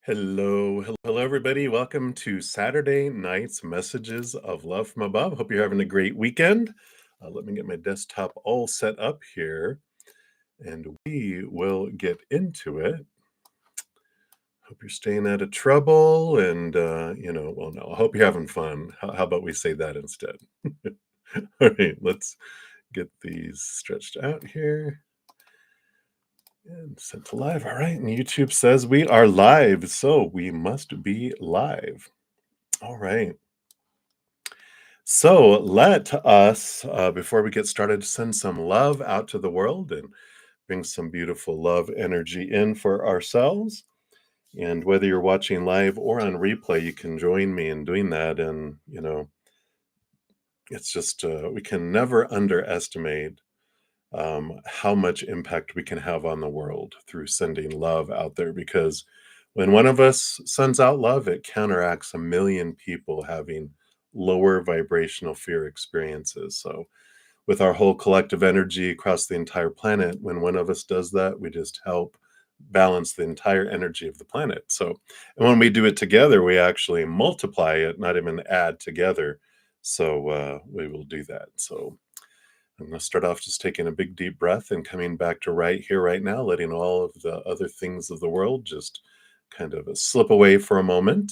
Hello, everybody. Welcome to Saturday night's Messages of Love from Above. Hope you're having a great weekend. Let me get my desktop all set up here, and we will get into it. Hope you're staying out of trouble, and well, no, I hope you're having fun. How about we say that instead? All right, let's get these stretched out here. And sent to live. All right. And YouTube says we are live, so we must be live. All right. So let us, before we get started, send some love out to the world and bring some beautiful love energy in for ourselves. And whether you're watching live or on replay, you can join me in doing that. And, it's just, we can never underestimate how much impact we can have on the world through sending love out there, because when one of us sends out love, it counteracts a million people having lower vibrational fear experiences. So with our whole collective energy across the entire planet, when one of us does that, we just help balance the entire energy of the planet. So, and when we do it together, we actually multiply it, not even add together. So we will do that. So I'm going to start off just taking a big deep breath and coming back to right here, right now, letting all of the other things of the world just kind of slip away for a moment.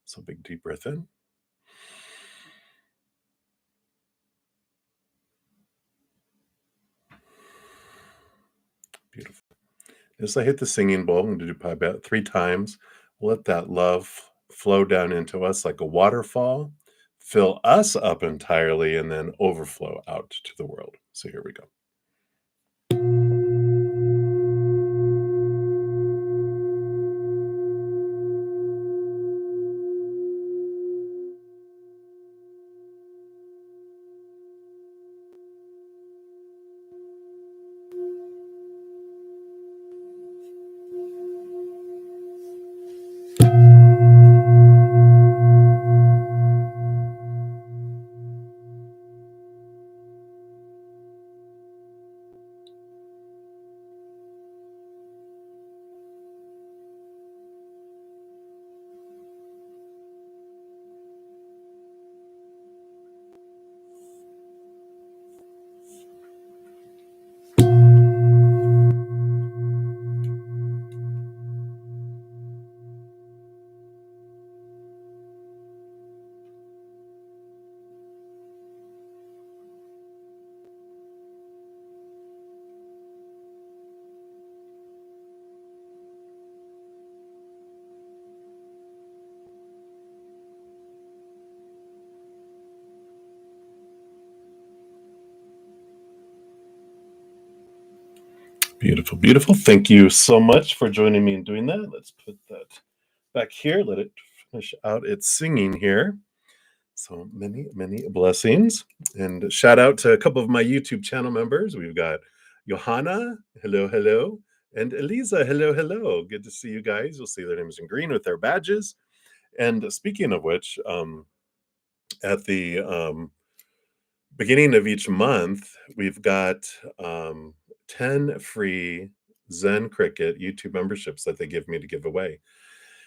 So big deep breath in. Beautiful. As I hit the singing bowl, I'm going to do probably about 3 times. Let that love flow down into us like a waterfall, fill us up entirely, and then overflow out to the world. So here we go. Beautiful, beautiful. Thank you so much for joining me in doing that. Let's put that back here. Let it finish out its singing here. So many, many blessings. And shout out to a couple of my YouTube channel members. We've got Johanna, hello, hello, and Eliza, hello, hello. Good to see you guys. You'll see their names in green with their badges. And speaking of which, at the beginning of each month, we've got 10 free Zen Cricket YouTube memberships that they give me to give away.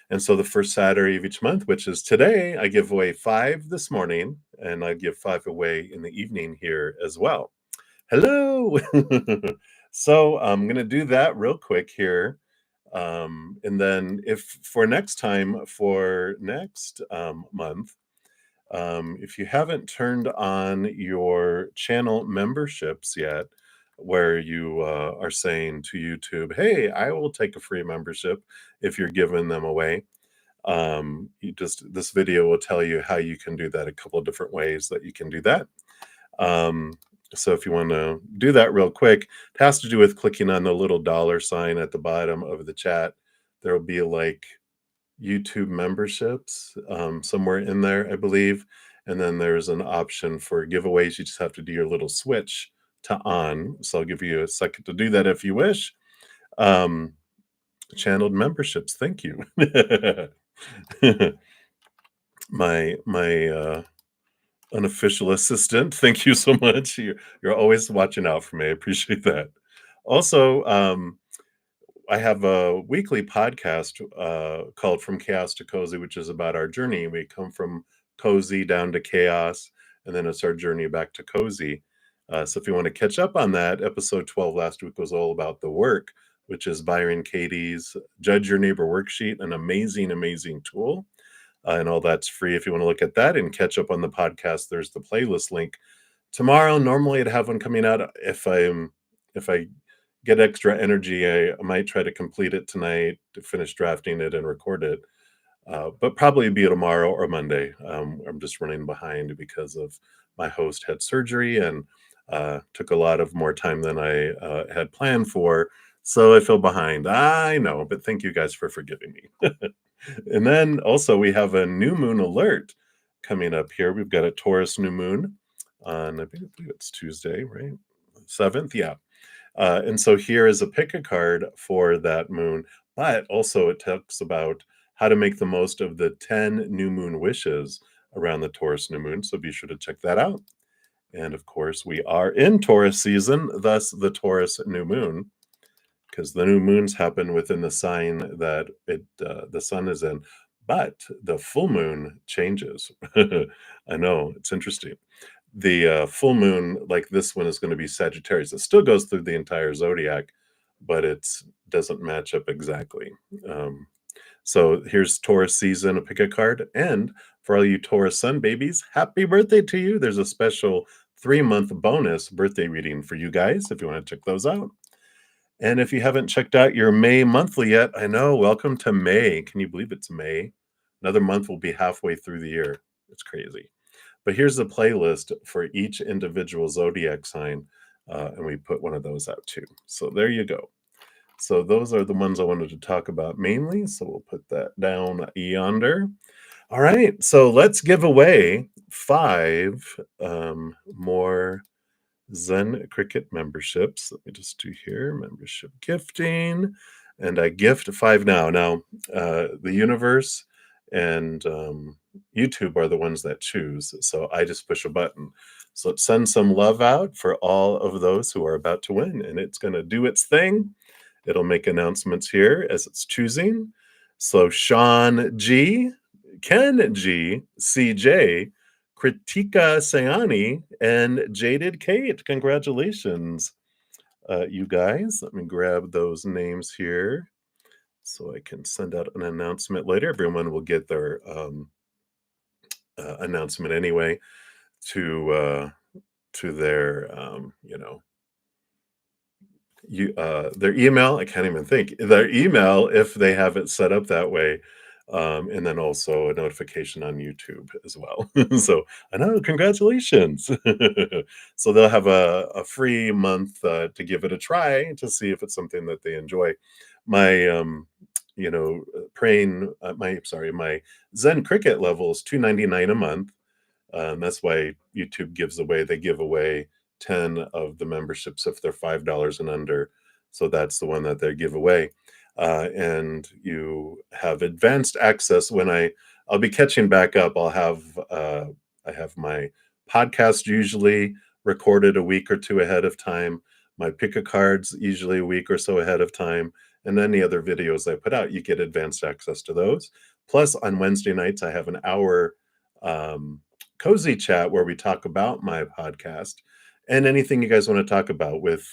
And so the first Saturday of each month, which is today, I give away 5 this morning, and I give 5 away in the evening here as well. Hello! So I'm going to do that real quick here. And then if for next time, for next month, if you haven't turned on your channel memberships yet, where you are saying to YouTube, hey, I will take a free membership if you're giving them away. This video will tell you how you can do that, a couple of different ways that you can do that. So if you want to do that real quick, it has to do with clicking on the little $sign at the bottom of the chat. There will be like YouTube memberships somewhere in there, I believe. And then there's an option for giveaways. You just have to do your little switch to on. So I'll give you a second to do that if you wish. Channeled memberships. Thank you. my unofficial assistant. Thank you so much. You're always watching out for me. I appreciate that. Also, I have a weekly podcast called From Chaos to Cozy, which is about our journey. We come from cozy down to chaos, and then it's our journey back to cozy. So if you want to catch up on that, episode 12 last week was all about the work, which is Byron Katie's Judge Your Neighbor Worksheet, an amazing, amazing tool. And all that's free if you want to look at that and catch up on the podcast. There's the playlist link. Tomorrow, normally I'd have one coming out if I get extra energy, I might try to complete it tonight to finish drafting it and record it. But probably be tomorrow or Monday. I'm just running behind because of my host had surgery and took a lot of more time than I had planned for. So I feel behind. I know, but thank you guys for forgiving me. And then also we have a new moon alert coming up here. We've got a Taurus new moon on, I believe it's Tuesday, right? 7th, yeah. And so here is a pick a card for that moon, but also it talks about how to make the most of the 10 new moon wishes around the Taurus new moon. So be sure to check that out. And of course, we are in Taurus season, thus the Taurus new moon, because the new moons happen within the sign that the sun is in. But the full moon changes. I know, it's interesting. The full moon, like this one, is going to be Sagittarius. It still goes through the entire zodiac, but it doesn't match up exactly. So here's Taurus season, pick a card. And for all you Taurus sun babies, happy birthday to you. There's a special 3-month bonus birthday reading for you guys if you want to check those out. And if you haven't checked out your May monthly yet, I know, welcome to May. Can you believe it's May? Another month will be halfway through the year. It's crazy. But here's the playlist for each individual zodiac sign, and we put one of those out too. So there you go. So those are the ones I wanted to talk about mainly. So we'll put that down yonder. All right. So let's give away 5 more Zen Cricket memberships. Let me just do here membership gifting, and I gift 5 now. Now, the universe and YouTube are the ones that choose, so I just push a button. So let's send some love out for all of those who are about to win, and it's going to do its thing. It'll make announcements here as it's choosing. So Sean G, Ken G, CJ, Kritika Sayani, and Jaded Kate. Congratulations, you guys. Let me grab those names here so I can send out an announcement later. Everyone will get their announcement anyway to their their email. I can't even think their email if they have it set up that way. And then also a notification on YouTube as well. So I know, congratulations. So they'll have a free month to give it a try to see if it's something that they enjoy. My my Zen Cricket level is $2.99 a month. That's why YouTube they give away 10 of the memberships if they're $5 and under. So that's the one that they give away. And you have advanced access I'll be catching back up. I have my podcast usually recorded a week or two ahead of time. My pick a cards usually a week or so ahead of time. And any other videos I put out, you get advanced access to those. Plus on Wednesday nights, I have an hour cozy chat where we talk about my podcast and anything you guys want to talk about with,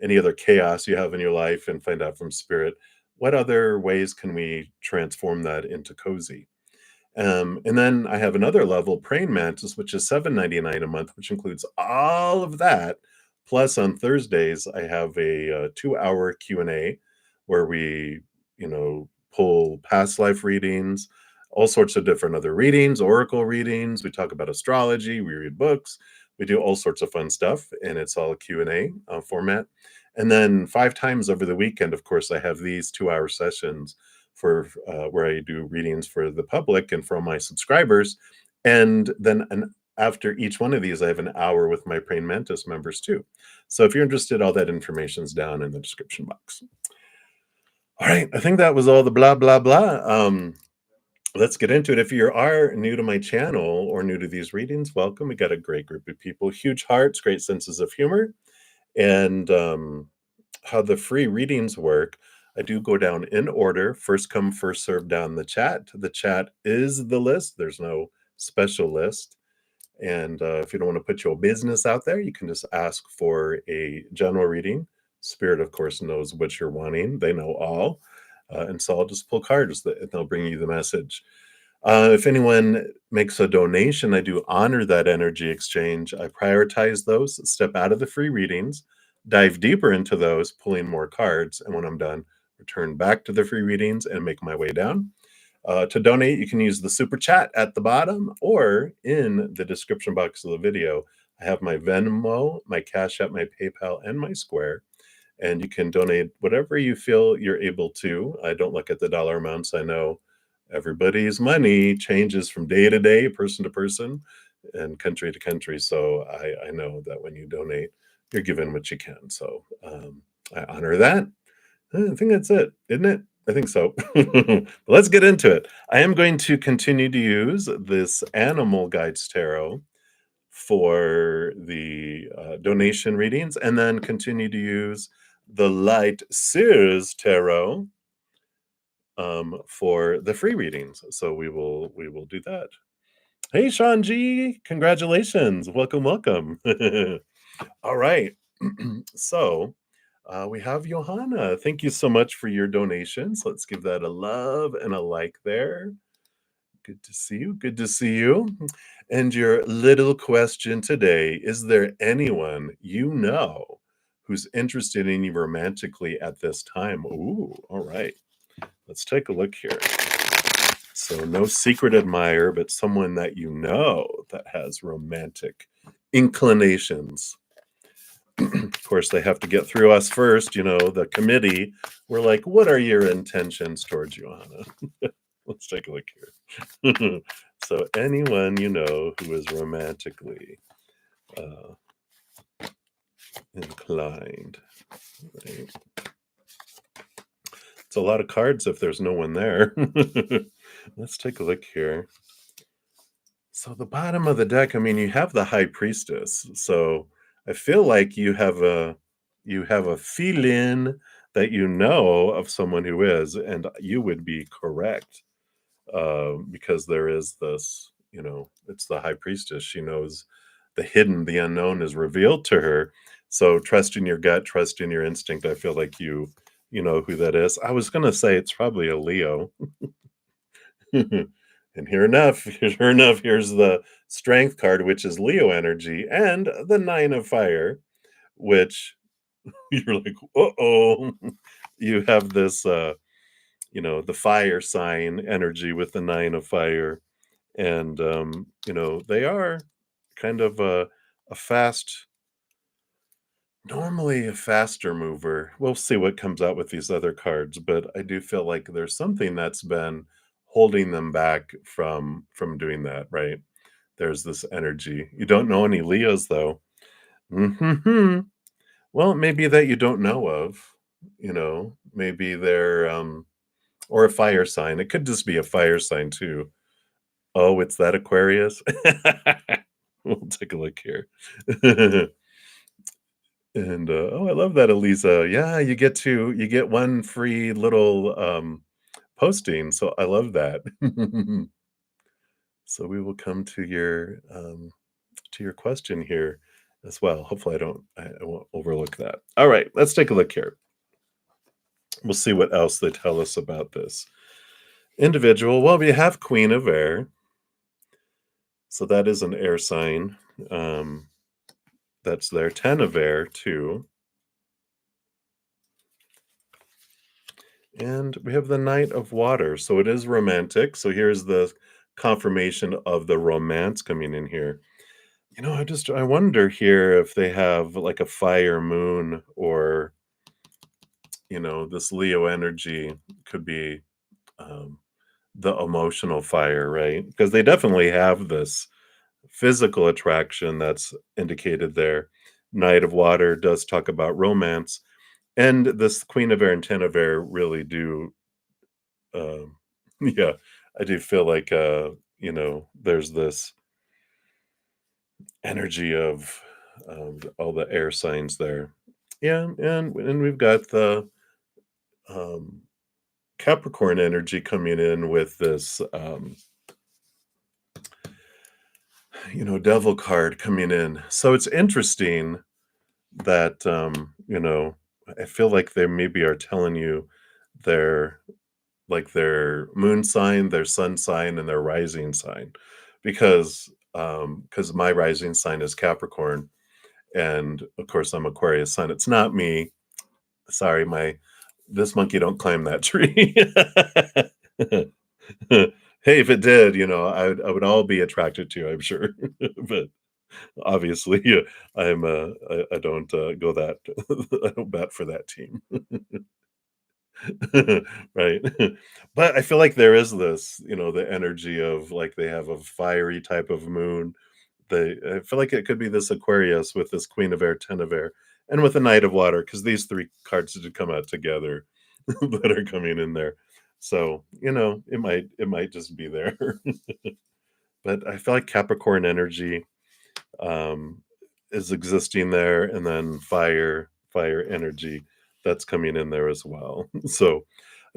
any other chaos you have in your life, and find out from spirit, what other ways can we transform that into cozy? And then I have another level, Praying Mantis, which is $7.99 a month, which includes all of that. Plus on Thursdays, I have a 2-hour Q&A where we, pull past life readings, all sorts of different other readings, oracle readings. We talk about astrology, we read books, we do all sorts of fun stuff, and it's all Q&A format. And then 5 times over the weekend, of course, I have these 2-hour sessions for where I do readings for the public and for my subscribers. And then after each one of these, I have an hour with my Praying Mantis members too. So if you're interested, all that information's down in the description box. All right, I think that was all the blah, blah, blah. Let's get into it. If you are new to my channel or new to these readings, welcome. We got a great group of people, huge hearts, great senses of humor. And how the free readings work, I do go down in order, first come, first served down the chat. The chat is the list. There's no special list. And if you don't want to put your business out there, you can just ask for a general reading. Spirit, of course, knows what you're wanting. They know all. And so I'll just pull cards that they'll bring you the message. If anyone makes a donation, I do honor that energy exchange. I prioritize those, step out of the free readings, dive deeper into those, pulling more cards. And when I'm done, return back to the free readings and make my way down. To donate, you can use the super chat at the bottom or in the description box of the video. I have my Venmo, my Cash App, my PayPal, and my Square. And you can donate whatever you feel you're able to. I don't look at the dollar amounts. I know everybody's money changes from day to day, person to person, and country to country. So I know that when you donate, you're given what you can. So I honor that. I think that's it, isn't it? I think so. Let's get into it. I am going to continue to use this Animal Guides Tarot for the donation readings, and then continue to use the Light Sears Tarot for the free readings. So we will do that. Hey, Sean G, congratulations! Welcome. All right. So we have Johanna. Thank you so much for your donations. Let's give that a love and a like there. Good to see you. Good to see you. And your little question today, is there anyone you know who's interested in you romantically at this time? Ooh, all right. Let's take a look here. So, no secret admirer, but someone that you know that has romantic inclinations. Of course, they have to get through us first, the committee. We're like, what are your intentions towards Johanna? Let's take a look here. So, anyone you know who is romantically inclined. Right? It's a lot of cards if there's no one there. Let's take a look here. So, the bottom of the deck, I mean, you have the High Priestess. So, I feel like you have a feeling that you know of someone who is, and you would be correct. Because there is this, it's the High Priestess. She knows the hidden, the unknown is revealed to her. So trust in your gut, trust in your instinct. I feel like you know who that is. I was going to say it's probably a Leo. And sure enough, here's the Strength card, which is Leo energy, and the Nine of Fire, which you're like, uh-oh. You have this, the fire sign energy with the Nine of Fire. And they are kind of a fast, normally a faster mover. We'll see what comes out with these other cards, but I do feel like there's something that's been holding them back from doing that, right? There's this energy. You don't know any Leos though. Well, maybe that you don't know of, maybe they're or a fire sign. It could just be a fire sign too. Oh, it's that Aquarius? We'll take a look here. And, oh, I love that, Elisa. Yeah, you get one free little, posting, so I love that. So we will come to your question here as well. Hopefully I won't overlook that. All right, let's take a look here. We'll see what else they tell us about this individual. Well, we have Queen of Air. So that is an air sign. That's their 10 of Air too. And we have the Knight of Water. So it is romantic. So here's the confirmation of the romance coming in here. I wonder here if they have like a fire moon, or this Leo energy could be the emotional fire, right? Because they definitely have this physical attraction that's indicated there. Knight of Water does talk about romance, and this Queen of Air and Ten of Air really do. Yeah, I do feel like there's this energy of all the air signs there. Yeah, and we've got the um, Capricorn energy coming in with this, Devil card coming in. So it's interesting that, I feel like they maybe are telling you their their moon sign, their sun sign, and their rising sign, because my rising sign is Capricorn, and of course I'm Aquarius sun. It's not me. Sorry, my this monkey don't climb that tree. Hey, if it did, I would all be attracted to you, I'm sure. But obviously, yeah, I don't go that I don't bat for that team. Right. But I feel like there is this, the energy of like they have a fiery type of moon. I feel like it could be this Aquarius with this Queen of Air, Ten of Air, and with a Knight of Water, because these three cards did come out together that are coming in there. So, it might just be there. But I feel like Capricorn energy um is existing there, and then fire energy that's coming in there as well. So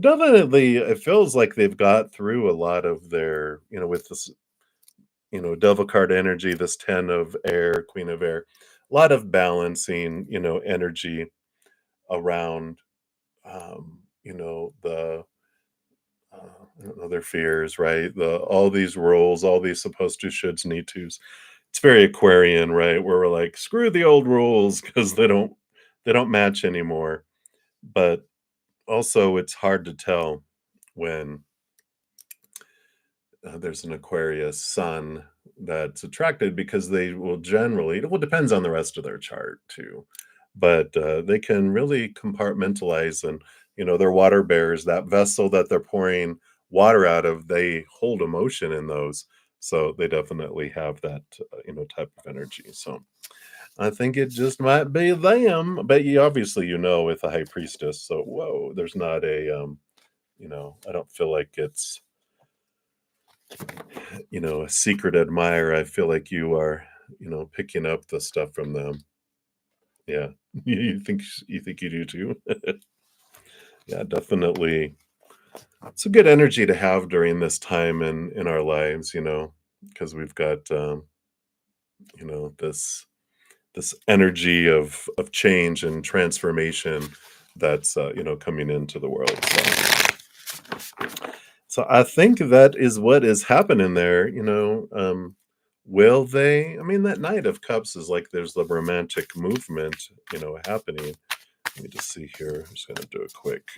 definitely it feels like they've got through a lot of their, with this, devil card energy, this 10 of air, queen of air, a lot of balancing, energy around the I don't know, their fears, right? The all these roles, all these supposed to, shoulds, need tos. It's very Aquarian, right? Where we're like, screw the old rules because they don't match anymore. But also, it's hard to tell when there's an Aquarius sun that's attracted, because they will generally, it depends on the rest of their chart too, but they can really compartmentalize, and they're water bearers. That vessel that they're pouring water out of, they hold emotion in those, so they definitely have that type of energy. So I think it just might be them, but you obviously, with a high priestess, so whoa, there's not I don't feel like it's a secret admirer. I feel like you are, picking up the stuff from them. Yeah. You think you do too? Yeah, definitely. It's a good energy to have during this time in our lives, because we've got this energy of change and transformation that's coming into the world. So I think that is what is happening there. Will they? I mean, that Knight of Cups is like there's the romantic movement, happening. Let me just see here. I'm just going to do a quick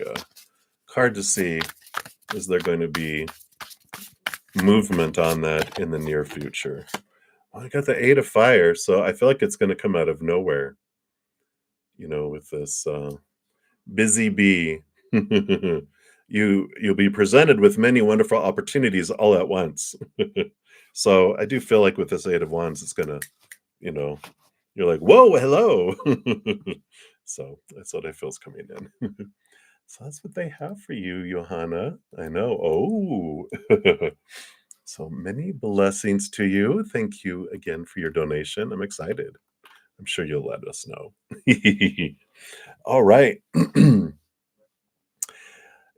card to see, is there going to be movement on that in the near future? Well, I got the Eight of Fire, so I feel like it's going to come out of nowhere, with this busy bee. You'll be presented with many wonderful opportunities all at once. So I do feel like with this Eight of Wands, it's gonna, you know, you're like, whoa, hello. So that's what I feel is coming in. So that's what they have for you, Johanna. I know. Oh, so many blessings to you. Thank you again for your donation. I'm excited. I'm sure you'll let us know. All right.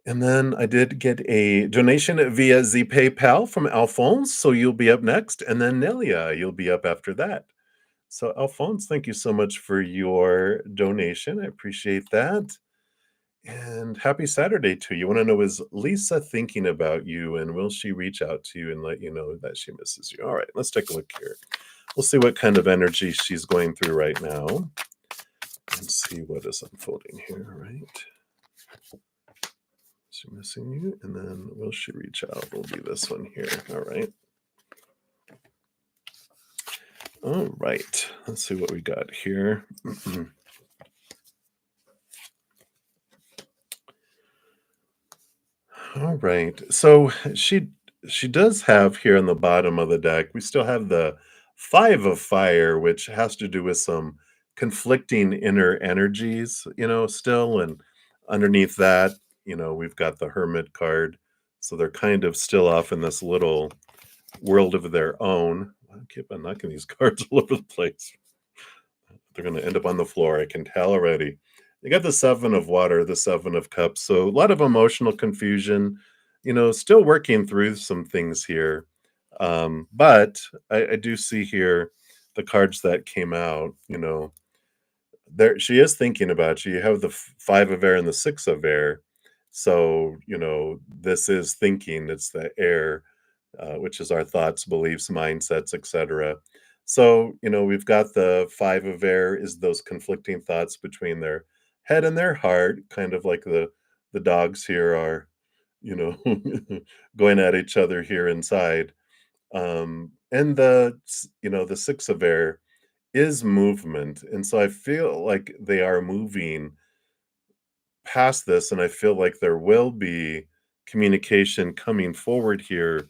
And then I did get a donation via the PayPal from Alphonse. So you'll be up next. And then Nelia, you'll be up after that. So, Alphonse, thank you so much for your donation. I appreciate that. And happy Saturday to you. I want to know, is Lisa thinking about you, and will she reach out to you and let you know that she misses you? All right, let's take a look here. We'll see what kind of energy she's going through right now and see what is unfolding here. All right. Is she missing you? And then will she reach out? Will be this one here. All right. All right. Let's see what we got here. All right. So she does have here on the bottom of the deck, we still have the Five of Fire, which has to do with some conflicting inner energies, still. And underneath that, we've got the Hermit card. So they're kind of still off in this little world of their own. I keep on knocking these cards all over the place. They're gonna end up on the floor, I can tell already. You got the 7 of water, the 7 of cups, so a lot of emotional confusion, still working through some things here. But I do see here the cards that came out, there she is thinking about you. You have the 5 of air and the 6 of air. So, this is thinking, it's the air, which is our thoughts, beliefs, mindsets, etc. So, we've got the 5 of air is those conflicting thoughts between their head and their heart, kind of like the dogs here are, you know, going at each other here inside. And the 6 of air is movement. And so I feel like they are moving past this, and I feel like there will be communication coming forward here.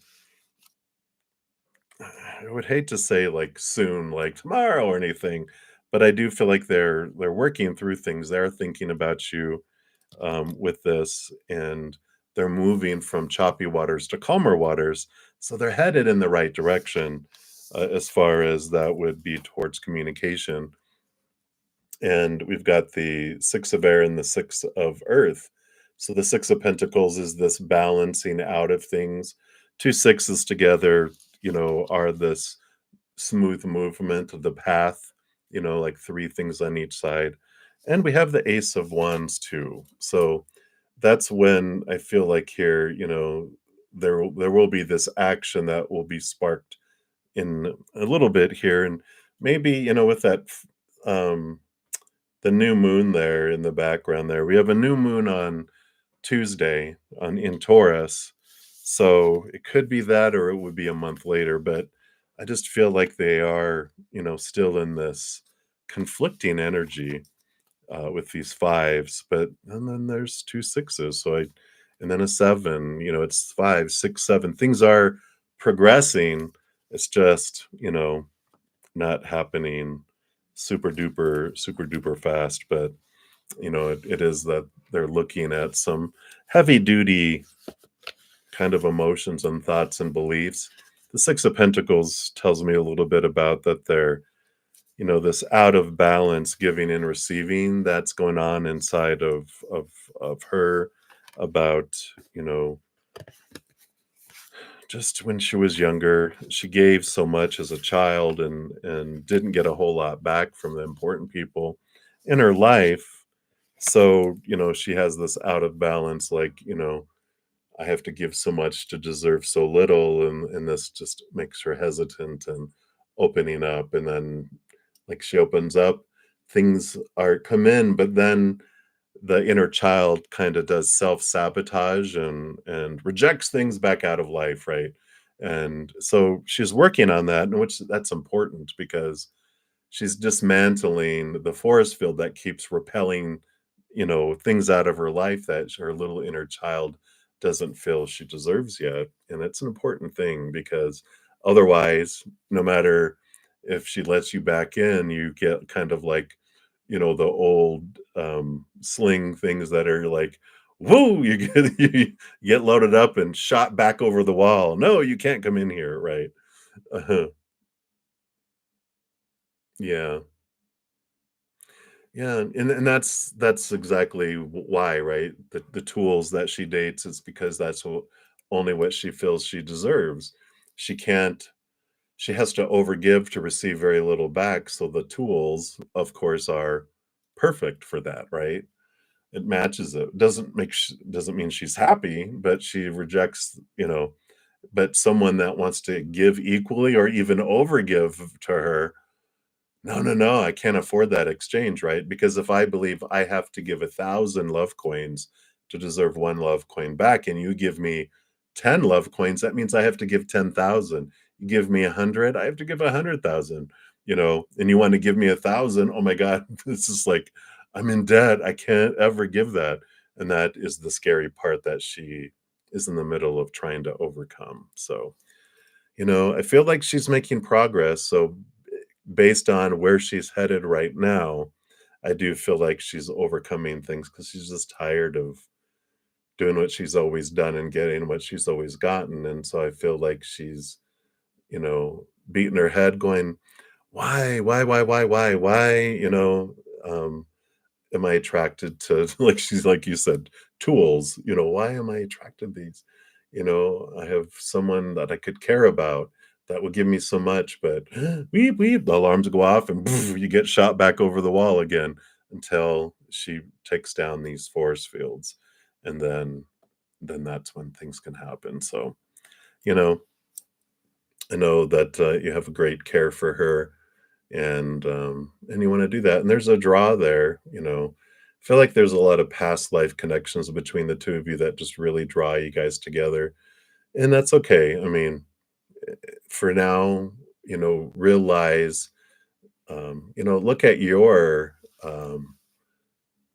I would hate to say like soon, like tomorrow or anything, but I do feel like they're working through things. They're thinking about you with this, and they're moving from choppy waters to calmer waters. So they're headed in the right direction as far as that would be towards communication. And we've got the 6 of air and the 6 of earth. So the 6 of pentacles is this balancing out of things. Two sixes together, are this smooth movement of the path, like three things on each side. And we have the ace of wands too. So that's when I feel like here, there will be this action that will be sparked in a little bit here. And maybe, with that the new moon there in the background there. We have a new moon on Tuesday on in Taurus. So it could be that or it would be a month later, but I just feel like they are, still in this conflicting energy with these fives, but and then there's two sixes. And then a seven, it's 5, 6, 7. Things are progressing. It's just, not happening super duper fast, but it is that they're looking at some heavy duty kind of emotions and thoughts and beliefs. The 6 of Pentacles tells me a little bit about that they're, this out of balance giving and receiving that's going on inside of her about, just when she was younger, she gave so much as a child and didn't get a whole lot back from the important people in her life. So, she has this out of balance, like, I have to give so much to deserve so little, and this just makes her hesitant and opening up. And then, like, she opens up, things are come in, but then the inner child kind of does self-sabotage and rejects things back out of life, right? And so she's working on that, and which that's important because she's dismantling the force field that keeps repelling, things out of her life that her little inner child doesn't feel she deserves yet. And it's an important thing because otherwise, no matter if she lets you back in, you get kind of like, the old sling things that are like, whoa, you get you get loaded up and shot back over the wall. No, you can't come in here, right? Uh-huh. Yeah. Yeah, and that's exactly why, right? The tools that she dates is because that's only what she feels she deserves. She can't she has to overgive to receive very little back, so the tools, of course, are perfect for that, right? It matches it. Doesn't mean she's happy, but she rejects, but someone that wants to give equally or even overgive to her, no, no, no, I can't afford that exchange, right? Because if I believe I have to give 1,000 love coins to deserve 1 love coin back, and you give me 10 love coins, that means I have to give 10,000. You give me 100, I have to give 100,000, and you want to give me 1,000, oh my God, this is like, I'm in debt. I can't ever give that. And that is the scary part that she is in the middle of trying to overcome. So, I feel like she's making progress. So based on where she's headed right now, I do feel like she's overcoming things because she's just tired of doing what she's always done and getting what she's always gotten. And so I feel like she's, beating her head going, why, um, am I attracted to like you said, tools, why am I attracted to these? I have someone that I could care about that would give me so much, but weep, weep, the alarms go off and you get shot back over the wall again until she takes down these force fields. And then that's when things can happen. So, you know, I know that you have a great care for her and you want to do that. And there's a draw there. I feel like there's a lot of past life connections between the two of you that just really draw you guys together, and that's okay. I mean, for now, realize, look at your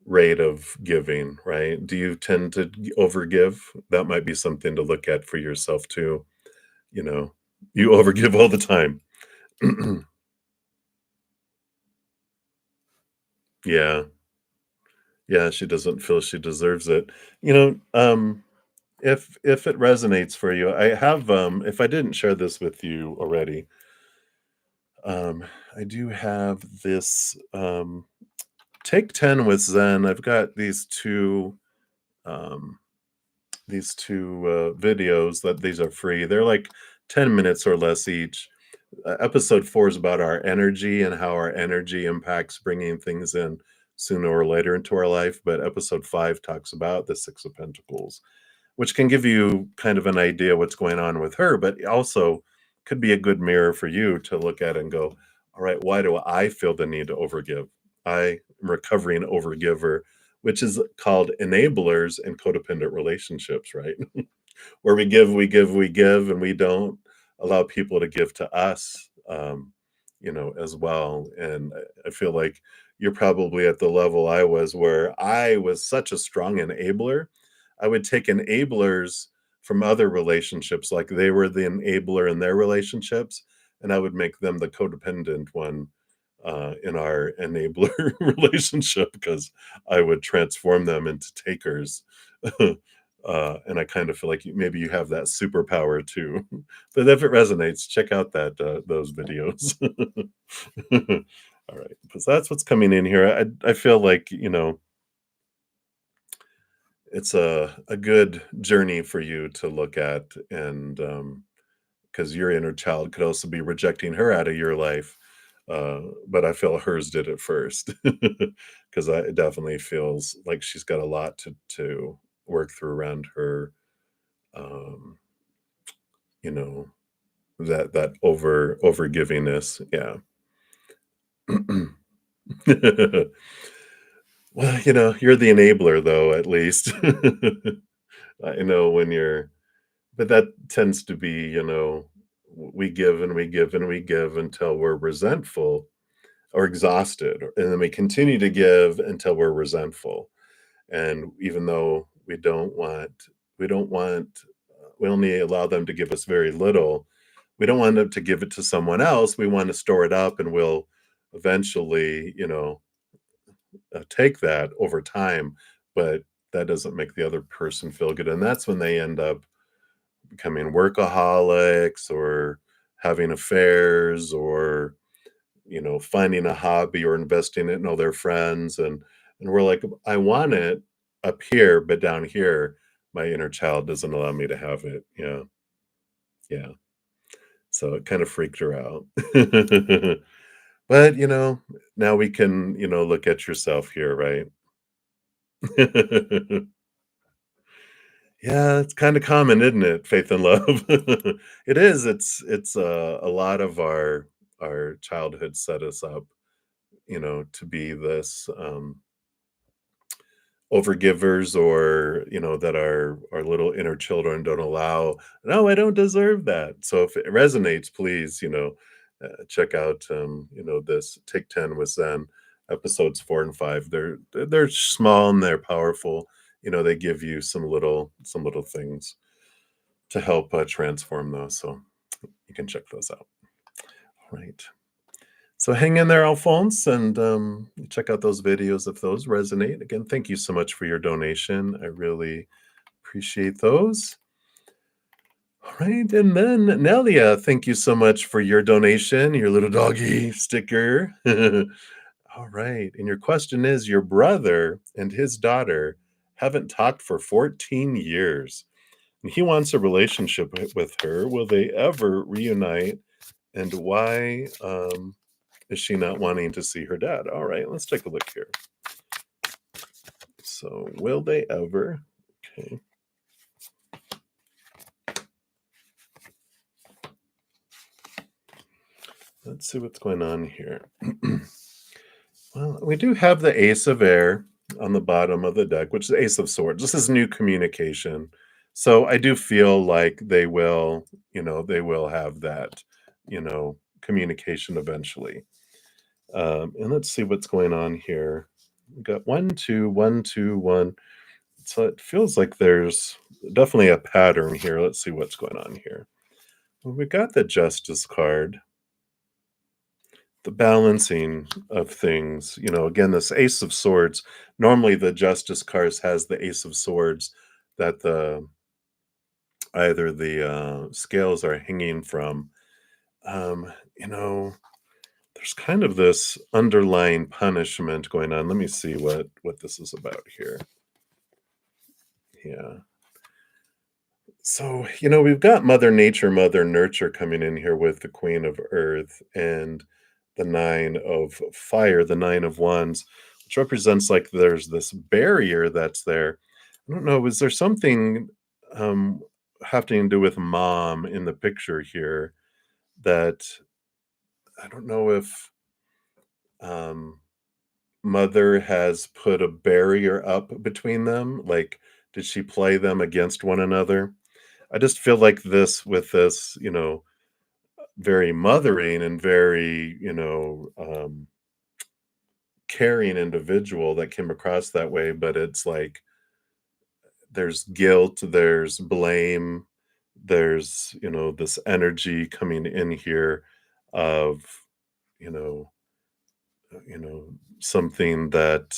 rate of giving, right? Do you tend to overgive? That might be something to look at for yourself too. You know, you overgive all the time. Yeah. Yeah, she doesn't feel she deserves it. You know, if it resonates for you, I have, if I didn't share this with you already, um, I do have this, Take 10 with Zen. I've got um, these 2, videos that these are free. They're like 10 minutes or less each. Episode 4 is about our energy and how our energy impacts bringing things in sooner or later into our life, but episode 5 talks about the 6 of Pentacles, which can give you kind of an idea what's going on with her, but also could be a good mirror for you to look at and go, all right, why do I feel the need to overgive? I am a recovering overgiver, which is called enablers in codependent relationships, right? Where we give, we give, we give, and we don't allow people to give to us, as well. And I feel like you're probably at the level I was, where I was such a strong enabler. I would take enablers from other relationships, like they were the enabler in their relationships, and I would make them the codependent one in our enabler relationship because I would transform them into takers. And I kind of feel like maybe you have that superpower too. But if it resonates, check out those videos. All right, because that's what's coming in here. I feel like it's a good journey for you to look at, and because your inner child could also be rejecting her out of your life. But I feel hers did it first because it definitely feels like she's got a lot to work through around her, um, you know, that over givingness. Yeah. Well, you're the enabler though, at least. I know when you're, but that tends to be, we give and we give and we give until we're resentful or exhausted, and then we continue to give until we're resentful. And even though we don't want, we only allow them to give us very little. We don't want them to give it to someone else. We want to store it up, and we'll eventually, take that over time. But that doesn't make the other person feel good, and that's when they end up becoming workaholics or having affairs or finding a hobby or investing it in all their friends, and we're like, I want it up here, but down here, my inner child doesn't allow me to have it. Yeah, yeah. So it kind of freaked her out. But now we can, look at yourself here, right? Yeah, it's kind of common, isn't it? Faith and love. It is. It's a lot of our childhood set us up, to be this overgivers, or that our little inner children don't allow. No, I don't deserve that. So if it resonates, please, check out this Take 10 with Zen, episodes 4 and 5. They're small and they're powerful. They give you some little things to help transform those, so you can check those out. All right. So hang in there, Alphonse, and check out those videos if those resonate. Again, thank you so much for your donation. I really appreciate those. All right, and then Nelia, thank you so much for your donation, your little doggy sticker. All right, and your question is, your brother and his daughter haven't talked for 14 years, and he wants a relationship with her. Will they ever reunite, and why, is she not wanting to see her dad? All right, let's take a look here. So, will they ever? Okay. Let's see what's going on here. Well, we do have the Ace of Air on the bottom of the deck, which is the Ace of Swords. This is new communication. So I do feel like they will have that, communication eventually. And let's see what's going on here. We got 1, 2, 1, 2, 1. So it feels like there's definitely a pattern here. Let's see what's going on here. Well, we got the Justice card, the balancing of things. Again, this Ace of Swords. Normally, the Justice card has the Ace of Swords that the either the scales are hanging from. Um, you know, there's kind of this underlying punishment going on. Let me see what this is about here. Yeah. So, we've got Mother Nature, Mother Nurture coming in here with the Queen of Earth and the Nine of Fire, the Nine of Wands, which represents like there's this barrier that's there. I don't know, is there something um, having to do with mom in the picture here that I don't know if um, mother has put a barrier up between them? Like, did she play them against one another? I just feel like this, very mothering and very, caring individual that came across that way, but it's like there's guilt, there's blame, there's, this energy coming in here of, you know, you know, something that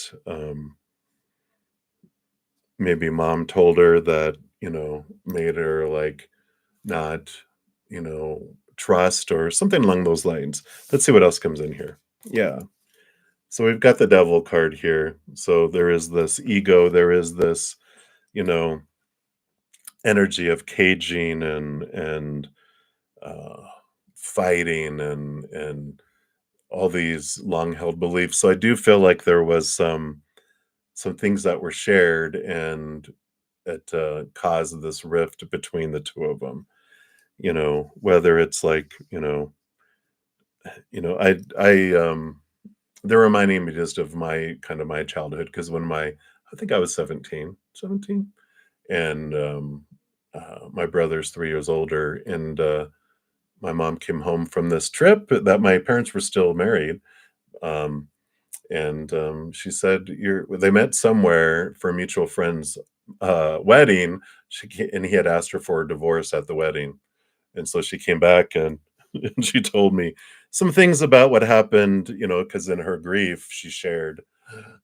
maybe mom told her that, made her like not, trust or something along those lines. Let's see what else comes in here. Yeah. So we've got the devil card here. So there is this ego, there is this, you know, energy of caging and uh fighting and all these long held beliefs. So I do feel like there was some things that were shared and it caused this rift between the two of them. Whether it's like, I they're reminding me just of my childhood because I think I was 17, and my brother's 3 years older, and my mom came home from this trip that my parents were still married. Um, and she said, they met somewhere for a mutual friend's wedding. And he had asked her for a divorce at the wedding. And so she came back and, and she told me some things about what happened, because in her grief, she shared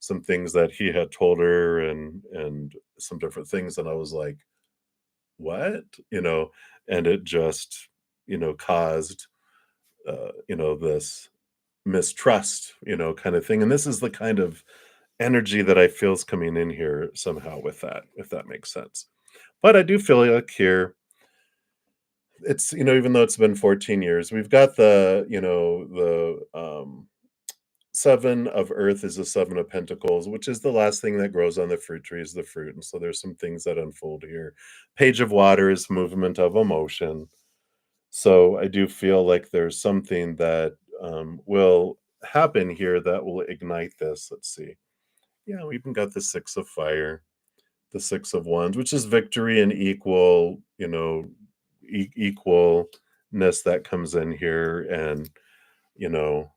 some things that he had told her and some different things. And I was like, what? And it just, caused, this mistrust, kind of thing. And this is the kind of energy that I feel is coming in here somehow with that, if that makes sense. But I do feel like here, it's, even though it's been 14 years, we've got the 7 of Earth is the 7 of Pentacles, which is the last thing that grows on the fruit tree is the fruit. And so there's some things that unfold here. Page of Water is movement of emotion. So I do feel like there's something that will happen here that will ignite this. Let's see. Yeah, we even got the 6 of Fire, the 6 of Wands, which is victory and equalness that comes in here. And, you know,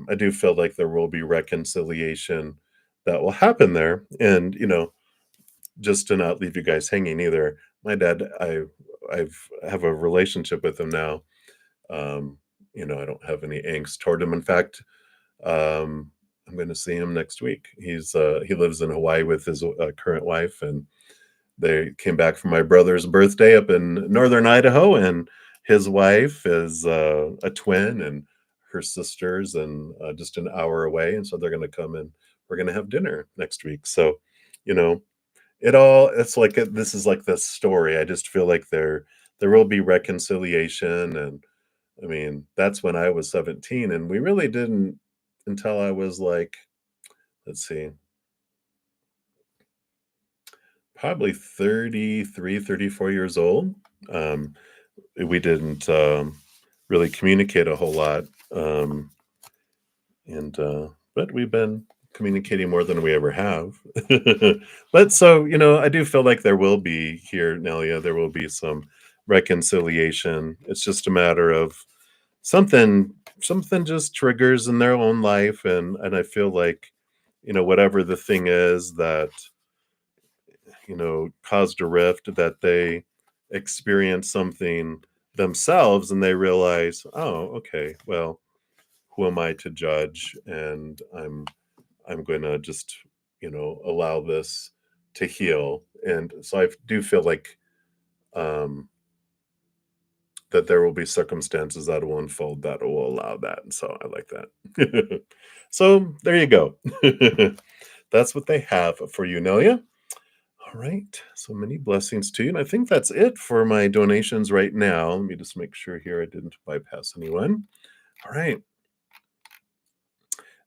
I do feel like there will be reconciliation that will happen there. And, just to not leave you guys hanging either, my dad, have a relationship with him now. Um, I don't have any angst toward him. In fact, I'm going to see him next week. He lives in Hawaii with his current wife, and They came back from my brother's birthday up in northern Idaho, and his wife is a twin, and her sisters, and just an hour away. And so they're going to come and we're going to have dinner next week. So, you know, it's like this is like this story. I just feel like there will be reconciliation. And I mean, that's when I was 17, and we really didn't until I was like, let's see, probably 33, 34 years old. Um, we didn't really communicate a whole lot. Um, and But we've been communicating more than we ever have. But so, I do feel like there will be here, Nelia, there will be some reconciliation. It's just a matter of something something just triggers in their own life, and I feel like, whatever the thing is that, caused a rift, that they experience something themselves and they realize, oh, okay, well, who am I to judge? And I'm going to just, allow this to heal. And so I do feel like um, that there will be circumstances that will unfold that will allow that. And so I like that. So there you go. That's what they have for you, Nelia. All right. So many blessings to you. And I think that's it for my donations right now. Let me just make sure here I didn't bypass anyone. All right.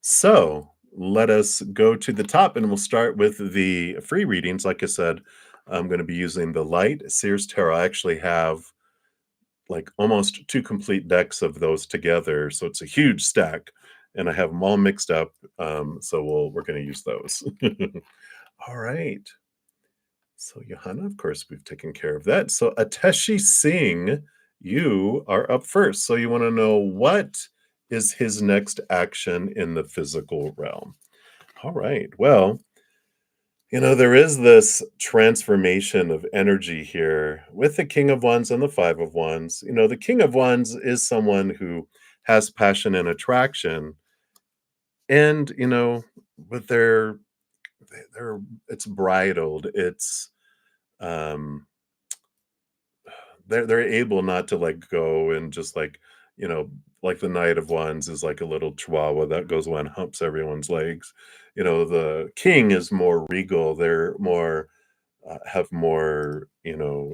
So let us go to the top, and we'll start with the free readings. Like I said, I'm going to be using the Light Sears Tarot. I actually have like almost two complete decks of those together. So it's a huge stack, and I have them all mixed up. So we're going to use those. All right. So Johanna, of course, we've taken care of that. So Ateshi Singh, you are up first. So you want to know, what is his next action in the physical realm? All right. Well, there is this transformation of energy here with the King of Wands and the Five of Wands. The King of Wands is someone who has passion and attraction, and with their it's bridled. It's um they're able not to let go, and just like, you know like the Knight of Wands is like a little chihuahua that goes and humps everyone's legs. The king is more regal. They're more have more,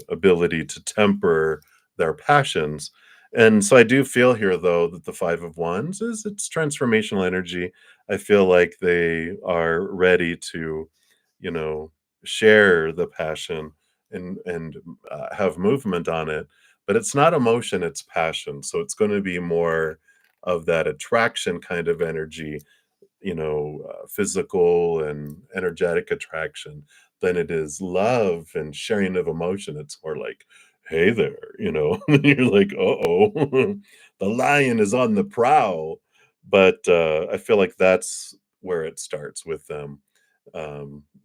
ability to temper their passions. And so I do feel here, though, that the Five of Wands is it's transformational energy. I feel like they are ready to, you know, share the passion and have movement on it. But it's not emotion; it's passion. So it's going to be more of that attraction kind of energy, physical and energetic attraction, than it is love and sharing of emotion. It's more like, "Hey there," You're like, "Uh-oh, the lion is on the prowl." But I feel like that's where it starts with them.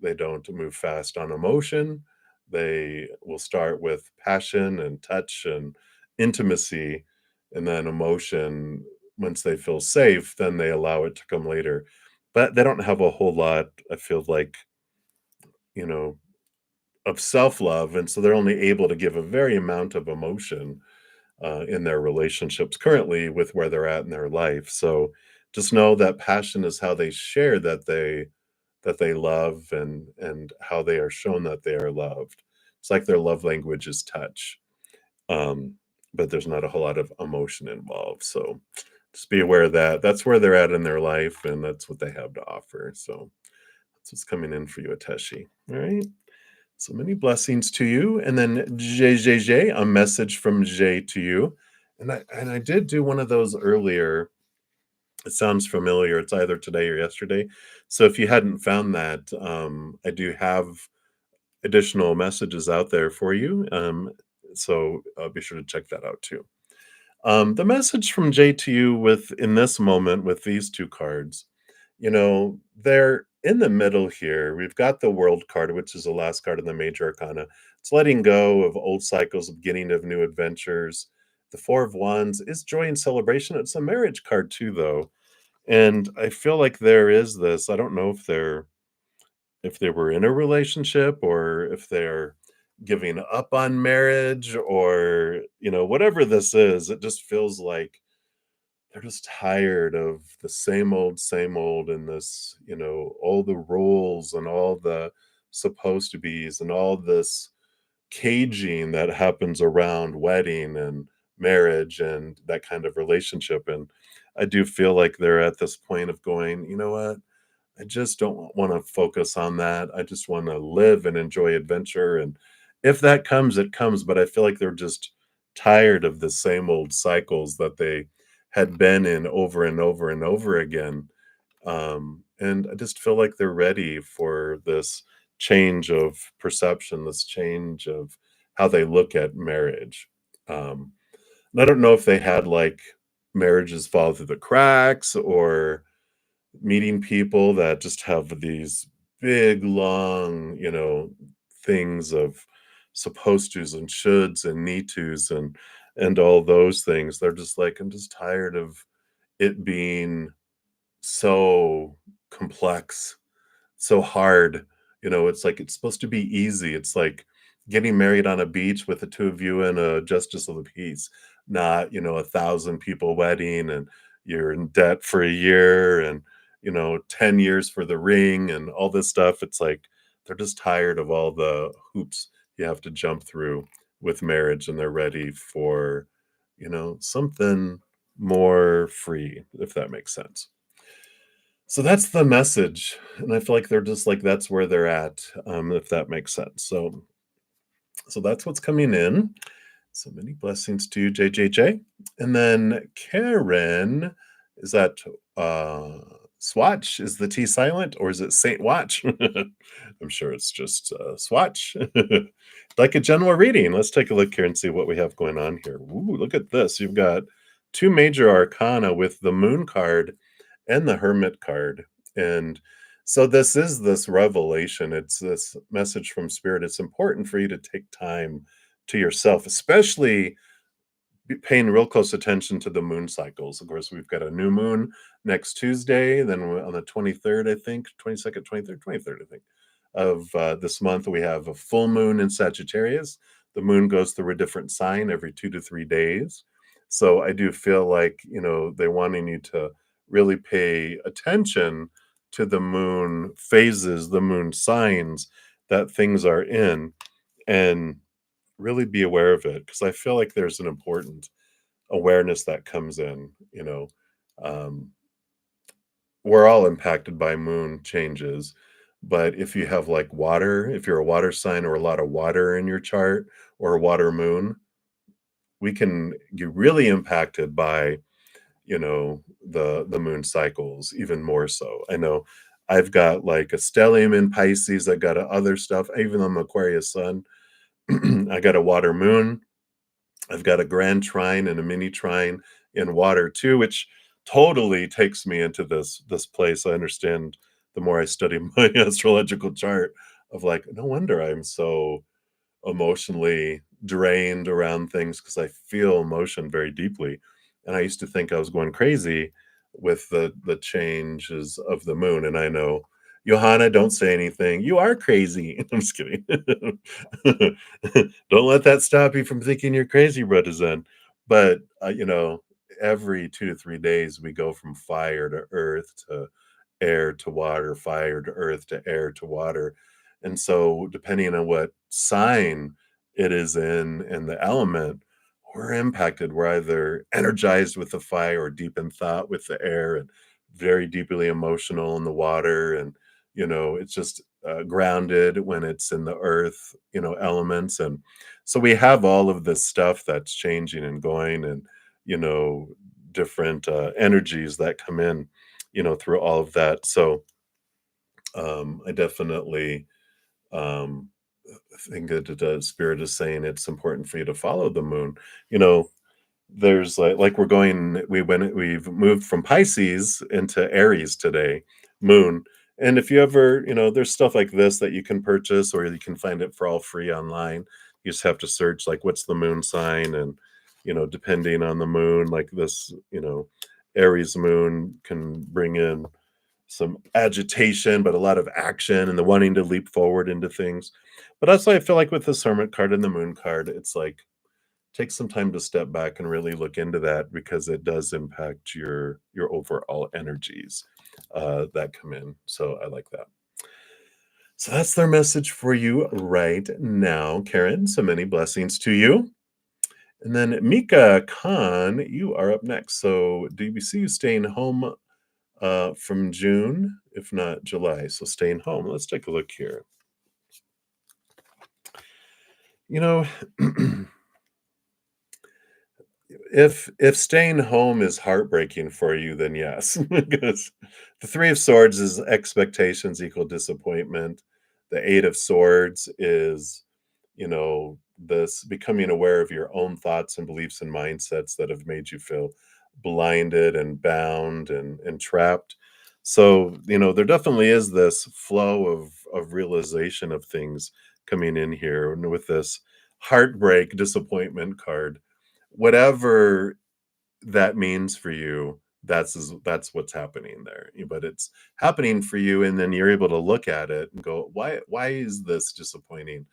They don't move fast on emotion. They will start with passion and touch and intimacy, and then emotion. Once they feel safe, then they allow it to come later. But they don't have a whole lot, I feel like, you know, of self-love, and so they're only able to give a very amount of emotion, in their relationships currently with where they're at in their life. So just know that passion is how they share that they love, and how they are shown that they are loved. It's like their love language is touch, um, but there's not a whole lot of emotion involved. So just be aware that that's where they're at in their life, and that's what they have to offer. So that's what's coming in for you, Ateshi. All right. So many blessings to you. And then JJJ, a message from Jay to you. And I did do one of those earlier. It sounds familiar. It's either today or yesterday. So if you hadn't found that, I do have additional messages out there for you. So be sure to check that out too. The message from Jay to you with in this moment with these two cards, they're in the middle here. We've got the World card, which is the last card in the major arcana. It's letting go of old cycles, beginning of new adventures. The Four of Wands is joy and celebration. It's a marriage card too, though. And I feel like there is this. I don't know if they were in a relationship, or if they're giving up on marriage, or whatever this is. It just feels like they're just tired of the same old, and this, all the rules and all the supposed to be's and all this caging that happens around wedding and marriage and that kind of relationship. And I do feel like they're at this point of going, you know what? I just don't want to focus on that. I just want to live and enjoy adventure. And if that comes, it comes. But I feel like they're just tired of the same old cycles that they had been in over and over and over again. And I just feel like they're ready for this change of perception, this change of how they look at marriage. And I don't know if they had like marriages fall through the cracks, or meeting people that just have these big, long, things of supposed tos and shoulds and need tos and all those things. They're just like, I'm just tired of it being so complex, so hard. It's like it's supposed to be easy. It's like getting married on a beach with the two of you and a justice of the peace, not, 1,000 people wedding, and you're in debt for a year, and 10 years for the ring and all this stuff. It's like they're just tired of all the hoops you have to jump through with marriage, and they're ready for, something more free, if that makes sense. So that's the message, and I feel like they're just like that's where they're at, if that makes sense. So that's what's coming in. So many blessings to you, JJJ. And then Karen, is that Swatch? Is the T silent, or is it Saint Watch? I'm sure it's just Swatch. Like a general reading. Let's take a look here and see what we have going on here. Ooh, look at this. You've got two major arcana with the Moon card and the Hermit card. And so this is this revelation. It's this message from Spirit. It's important for you to take time to yourself, especially paying real close attention to the moon cycles. Of course, we've got a new moon next Tuesday, then on the 23rd, I think, 22nd, 23rd, 23rd, I think, of this month, we have a full moon in Sagittarius. The moon goes through a different sign every 2 to 3 days. So I do feel like, they're wanting you to really pay attention to the moon phases, the moon signs that things are in, and really be aware of it, because I feel like there's an important awareness that comes in. Um, we're all impacted by moon changes, but if you have like water, if you're a water sign or a lot of water in your chart, or a water moon, we can get really impacted by the moon cycles even more so. I know I've got like a stellium in Pisces. I got other stuff. Even though I'm Aquarius sun, I got a water moon. I've got a grand trine and a mini trine in water too, which totally takes me into this place. I understand the more I study my astrological chart, of like, no wonder I'm so emotionally drained around things, because I feel emotion very deeply. And I used to think I was going crazy with the changes of the moon. And I know, Johanna, don't say anything. You are crazy. I'm just kidding. Don't let that stop you from thinking you're crazy, bruddaZEN. But every 2 to 3 days we go from fire to earth to air to water, fire to earth to air to water. And so, depending on what sign it is in and the element, we're impacted. We're either energized with the fire, or deep in thought with the air, and very deeply emotional in the water. And, it's just grounded when it's in the earth, elements. And so we have all of this stuff that's changing and going, and, you know, different energies that come in, through all of that. So I definitely um, think that the spirit is saying it's important for you to follow the moon. You know, there's like we've moved from Pisces into Aries today, moon. And if you ever, there's stuff like this that you can purchase, or you can find it for all free online. You just have to search like what's the moon sign, and depending on the moon, like this, Aries moon can bring in some agitation, but a lot of action and the wanting to leap forward into things. But that's why I feel like with the Hermit card and the Moon card, it's like take some time to step back and really look into that because it does impact your overall energies that come in. So I like that. So that's their message for you right now, Karen. So many blessings to you. And then Mika Khan, you are up next. So do we see you staying home from June, if not July? So staying home. Let's take a look here. You know, if staying home is heartbreaking for you, then yes, because the Three of Swords is expectations equal disappointment. The Eight of Swords is, this becoming aware of your own thoughts and beliefs and mindsets that have made you feel blinded and bound and trapped. So, there definitely is this flow of realization of things coming in here and with this heartbreak disappointment card, whatever that means for you, that's what's happening there. But it's happening for you, and then you're able to look at it and go, why is this disappointing?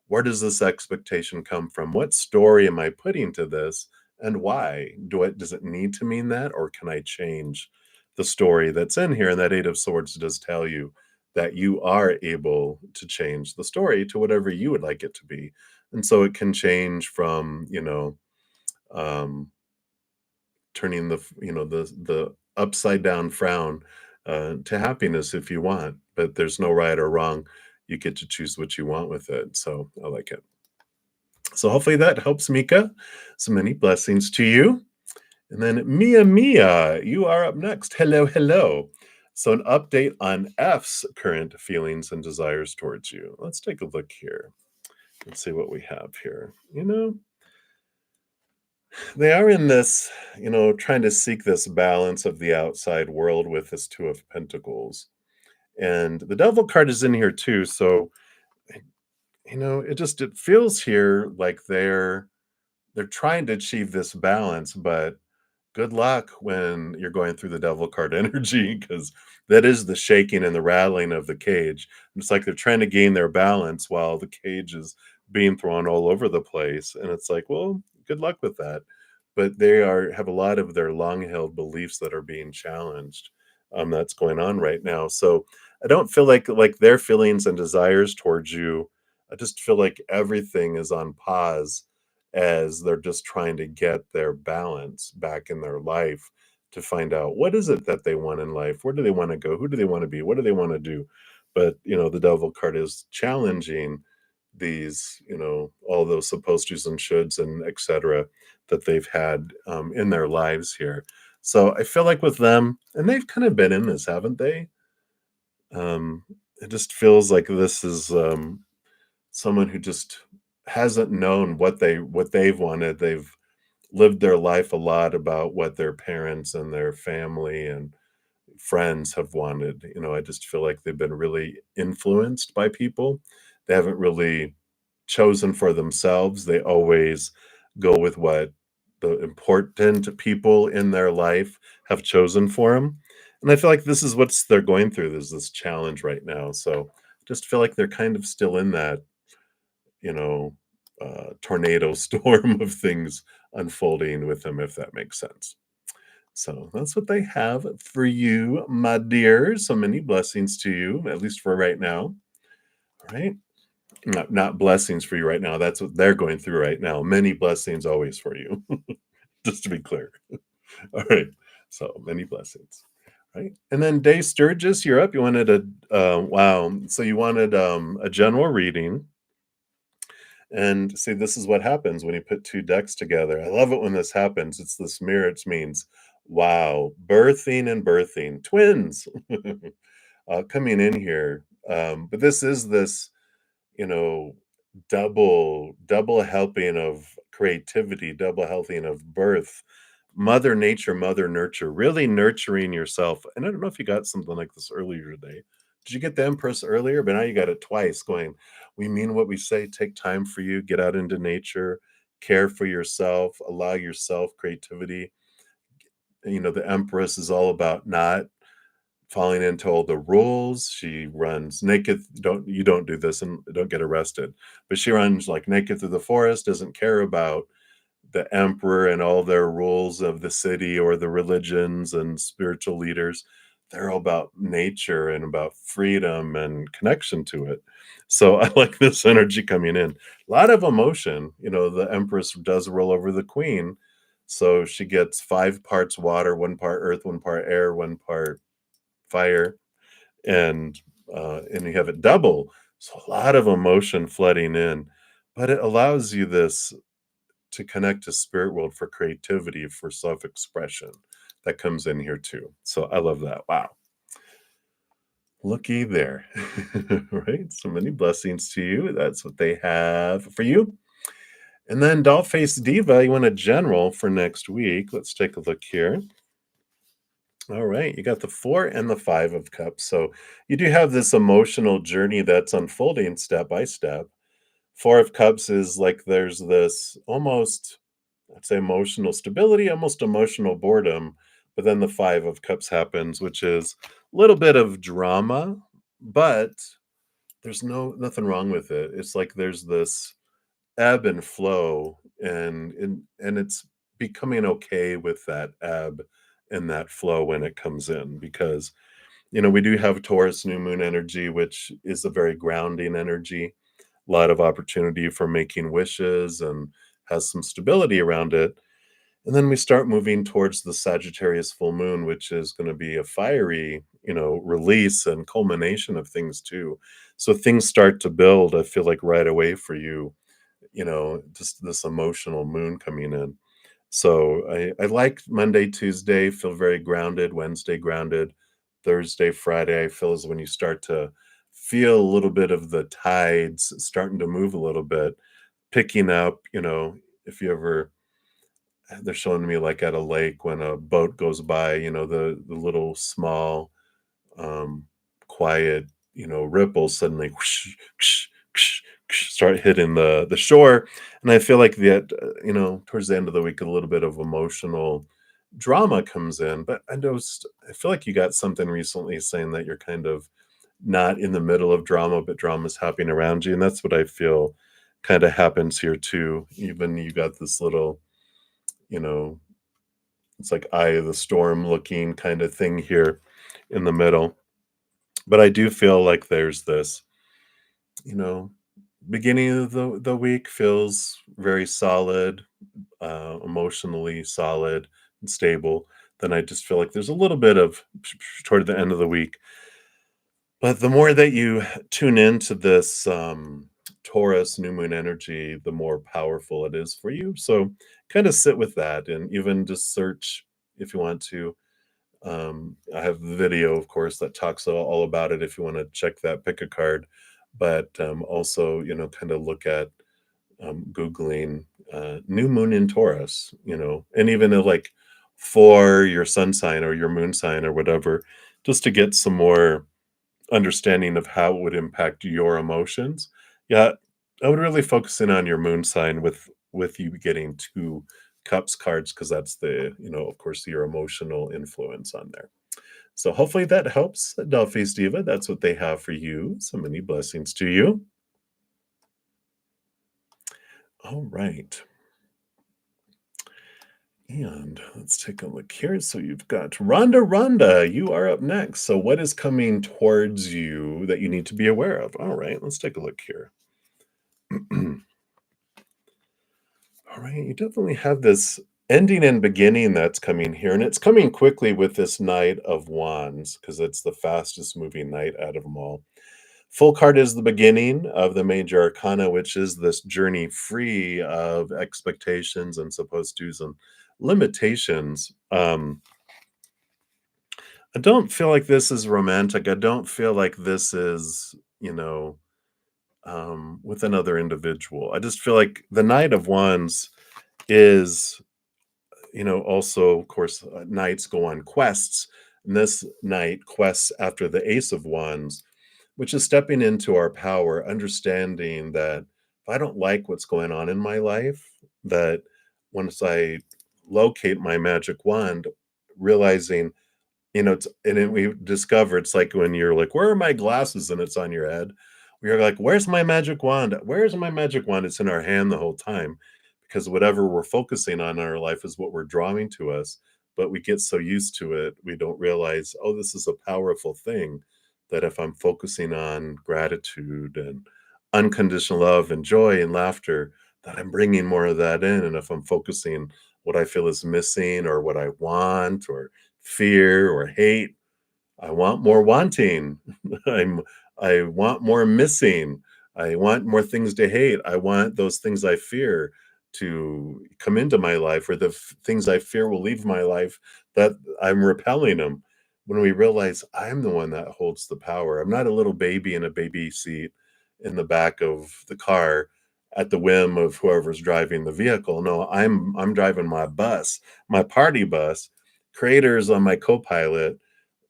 Where does this expectation come from? What story am I putting to this? And why? Does it need to mean that, or can I change the story that's in here? And that Eight of Swords does tell you that you are able to change the story to whatever you would like it to be. And so it can change from, um, turning the upside down frown to happiness if you want, but there's no right or wrong. You get to choose what you want with it. So I like it. So hopefully that helps, Mika. So many blessings to you. And then Mia, you are up next. Hello, hello. So an update on F's current feelings and desires towards you. Let's take a look here. Let's see what we have here. They are in this, trying to seek this balance of the outside world with this Two of Pentacles. And the Devil card is in here too. So, it feels here like they're trying to achieve this balance, but good luck when you're going through the Devil card energy, because that is the shaking and the rattling of the cage. It's like they're trying to gain their balance while the cage is being thrown all over the place. And it's like, well, good luck with that. But they have a lot of their long-held beliefs that are being challenged. That's going on right now. So I don't feel like their feelings and desires towards you. I just feel like everything is on pause as they're just trying to get their balance back in their life to find out what is it that they want in life, where do they want to go, who do they want to be, what do they want to do. But the Devil card is challenging these, all those supposed to's and shoulds and etc that they've had in their lives here. So I feel like with them, and they've kind of been in this, haven't they? um it just feels like this is someone who just hasn't known what they've wanted. They've lived their life a lot about what their parents and their family and friends have wanted. I just feel like they've been really influenced by people. They haven't really chosen for themselves. They always go with what the important people in their life have chosen for them. And I feel like this is what they're going through. There's this challenge right now. So just feel like they're kind of still in that, you know, tornado storm of things unfolding with them, if that makes sense. So that's what they have for you, my dear. So many blessings to you, at least for right now. All right. Not blessings for you right now. That's what they're going through right now. Many blessings always for you, just to be clear. All right. So many blessings. Right. And then Day Sturgis, you're up. You wanted wow. So you wanted a general reading. And see, this is what happens when you put two decks together. I love it when this happens. It's this mirror. It means, wow, birthing and birthing, twins coming in here. But this is this, you know, double helping of creativity, double helping of birth. Mother Nature, Mother Nurture, really nurturing yourself. And I don't know if you got something like this earlier today. Did you get the Empress earlier? But now you got it twice going, we mean what we say, take time for you, get out into nature, care for yourself, allow yourself creativity. The Empress is all about not falling into all the rules. She runs naked. Don't do this and don't get arrested. But she runs like naked through the forest, doesn't care about the emperor and all their rules of the city or the religions and spiritual leaders. They're all about nature and about freedom and connection to it. So I like this energy coming in. A lot of emotion. The empress does roll over the queen. So she gets 5 parts water, 1 part earth, 1 part air, 1 part fire, and you have it double. So a lot of emotion flooding in, but it allows you this to connect to spirit world for creativity, for self-expression. That comes in here too. So I love that. Wow. Looky there. Right? So many blessings to you. That's what they have for you. And then Doll Face Diva, you want a general for next week. Let's take a look here. All right, you got the 4 and the 5 of cups. So you do have this emotional journey that's unfolding step by step. 4 of cups is like there's this almost, I'd say, emotional stability, almost emotional boredom. But then the 5 of cups happens, which is a little bit of drama, but there's nothing wrong with it. It's like there's this ebb and flow, and it's becoming okay with that ebb and that flow when it comes in, because we do have Taurus new moon energy, which is a very grounding energy, a lot of opportunity for making wishes and has some stability around it. And then we start moving towards the Sagittarius full moon, which is going to be a fiery, release and culmination of things too. So things start to build, I feel like, right away for you, just this emotional moon coming in. So I like Monday, Tuesday, feel very grounded. Wednesday, grounded. Thursday, Friday, I feel is when you start to feel a little bit of the tides starting to move a little bit, picking up, if you ever, they're showing me like at a lake when a boat goes by, the little small, um, quiet, ripples suddenly whoosh, whoosh, whoosh, whoosh, start hitting the shore. And I feel like that, towards the end of the week, a little bit of emotional drama comes in. But I feel like you got something recently saying that you're kind of not in the middle of drama, but drama's happening around you. And that's what I feel kind of happens here too. Even you got this little, you know, it's like eye of the storm looking kind of thing here in the middle. But I do feel like there's this, you know, beginning of the week feels very solid, emotionally solid and stable. Then I just feel like there's a little bit of toward the end of the week. But the more that you tune into this Taurus new moon energy, the more powerful it is for you. So kind of sit with that and even just search if you want to. I have the video, of course, that talks all about it if you want to check that, pick a card. But also, kind of look at Googling new moon in Taurus, and even like for your sun sign or your moon sign or whatever, just to get some more understanding of how it would impact your emotions. Yeah, I would really focus in on your moon sign with you getting 2 cups cards, because that's the, of course, your emotional influence on there. So hopefully that helps, Delphi's Diva. That's what they have for you. So many blessings to you. All right. And let's take a look here. So you've got Rhonda. You are up next. So what is coming towards you that you need to be aware of? All right, let's take a look here. All right, you definitely have this ending and beginning that's coming here, and it's coming quickly with this Knight of Wands because it's the fastest moving knight out of them all. Full card is the beginning of the major arcana, which is this journey free of expectations and supposed tos and limitations. I don't feel like this is romantic. I don't feel like this is, with another individual. I just feel like the Knight of Wands is, also, of course, knights go on quests. And this knight quests after the Ace of Wands, which is stepping into our power, understanding that if I don't like what's going on in my life, that once I locate my magic wand, realizing and then we discover it's like when you're like, "Where are my glasses?" and it's on your head. We're like, "Where's my magic wand? Where's my magic wand?" It's in our hand the whole time because whatever we're focusing on in our life is what we're drawing to us. But we get so used to it, we don't realize, oh, this is a powerful thing that if I'm focusing on gratitude and unconditional love and joy and laughter, that I'm bringing more of that in. And if I'm focusing what I feel is missing or what I want or fear or hate, I want more wanting. I'm I want more missing. I want more things to hate. I want those things I fear to come into my life, or the things I fear will leave my life, that I'm repelling them. When we realize I'm the one that holds the power, I'm not a little baby in a baby seat in the back of the car at the whim of whoever's driving the vehicle. No, I'm driving my bus, my party bus. Creators on my co-pilot,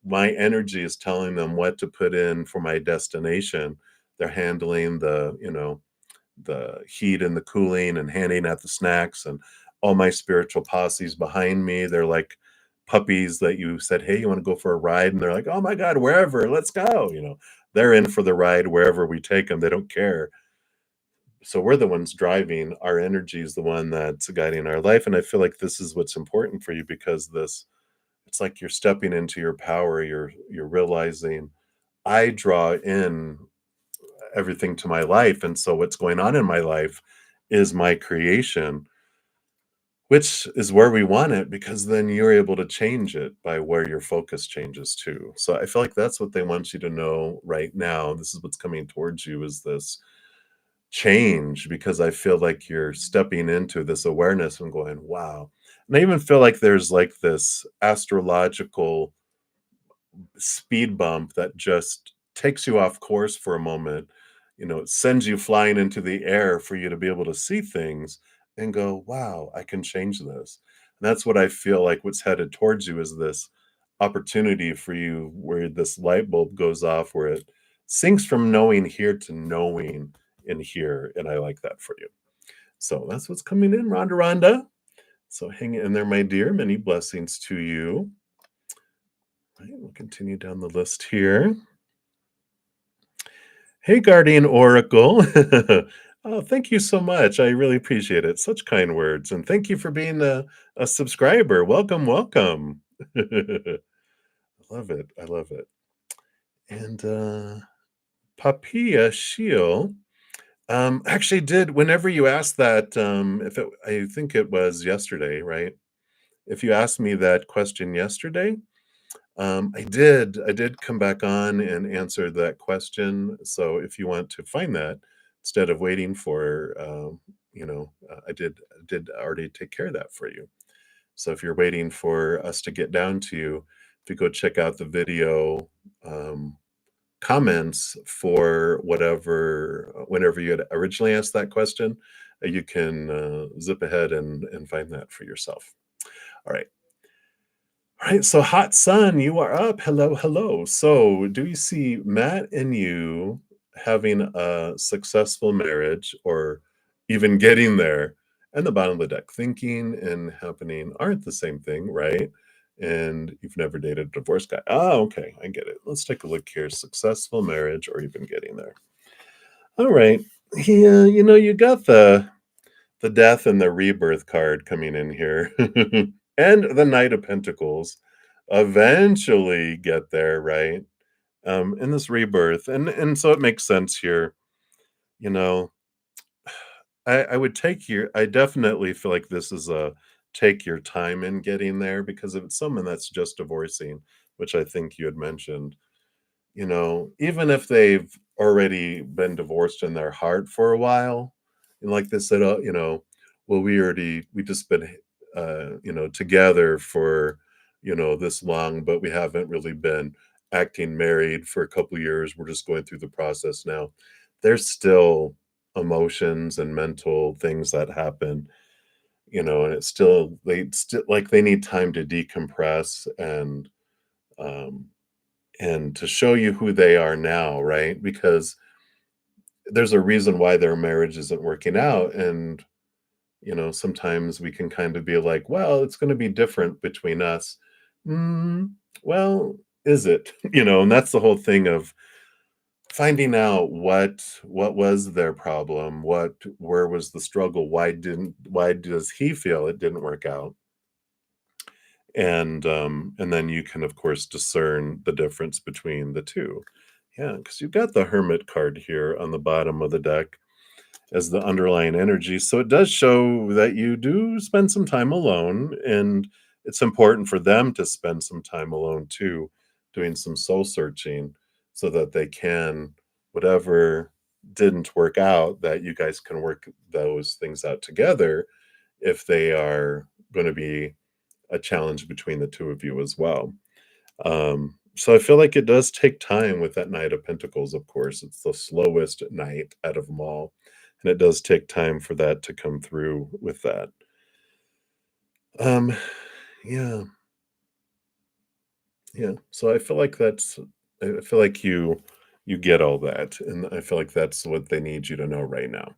my energy is telling them what to put in for my destination. They're handling the heat and the cooling and handing out the snacks, and all my spiritual posse's behind me. They're like puppies that you said, "Hey, you want to go for a ride?" And they're like, "Oh my God, wherever, let's go." They're in for the ride wherever we take them. They don't care. So we're the ones driving. Our energy is the one that's guiding our life. And I feel like this is what's important for you, because it's like you're stepping into your power. You're realizing I draw in everything to my life, and so what's going on in my life is my creation, which is where we want it, because then you're able to change it by where your focus changes to. So I feel like that's what they want you to know right now. This is what's coming towards you, is this change, because I feel like you're stepping into this awareness and going, wow. And I even feel like there's like this astrological speed bump that just takes you off course for a moment. It sends you flying into the air for you to be able to see things and go, wow, I can change this. And that's what I feel like what's headed towards you is this opportunity for you, where this light bulb goes off, where it sinks from knowing here to knowing in here. And I like that for you. So that's what's coming in, Rhonda Rhonda. So hang in there, my dear. Many blessings to you. Right, we'll continue down the list here. Hey, Guardian Oracle. Oh, thank you so much. I really appreciate it. Such kind words. And thank you for being a subscriber. Welcome, welcome. I love it. I love it. And Papia Shield actually did, whenever you asked that, if it, I think it was yesterday, right? If you asked me that question yesterday, I did come back on and answer that question. So if you want to find that, instead of waiting for, I did already take care of that for you. So if you're waiting for us to get down to you, if you go check out the video comments for whenever you had originally asked that question, you can zip ahead and find that for yourself. All right. All right, so Hot Sun, you are up. Hello, hello. So, do you see Matt and you having a successful marriage, or even getting there? And the bottom of the deck, thinking and happening aren't the same thing, right? And you've never dated a divorced guy. Oh, okay, I get it. Let's take a look here. Successful marriage, or even getting there. All right. Yeah, you got the death and the rebirth card coming in here. And the Knight of Pentacles. Eventually get there, right? In this rebirth. And so it makes sense here. You know, I would I definitely feel like this is a take your time in getting there, because if it's someone that's just divorcing, which I think you had mentioned, even if they've already been divorced in their heart for a while, and like they said, well, we just been, together for, this long, but we haven't really been acting married for a couple years. We're just going through the process now. There's still emotions and mental things that happen, and they still like they need time to decompress um, and to show you who they are now, right? Because there's a reason why their marriage isn't working out. And, sometimes we can kind of be like, well, it's going to be different between us. Well, is it? And that's the whole thing of finding out what was their problem, where was the struggle, why does he feel it didn't work out? And then you can, of course, discern the difference between the two. Yeah, because you've got the Hermit card here on the bottom of the deck as the underlying energy. So it does show that you do spend some time alone, and it's important for them to spend some time alone too, doing some soul searching so that they can, whatever didn't work out, that you guys can work those things out together if they are going to be a challenge between the two of you as well. So I feel like it does take time with that Knight of Pentacles, of course. It's the slowest knight out of them all. And it does take time for that to come through with that. Um, yeah, yeah. So I feel like I feel like you get all that. And I feel like that's what they need you to know right now.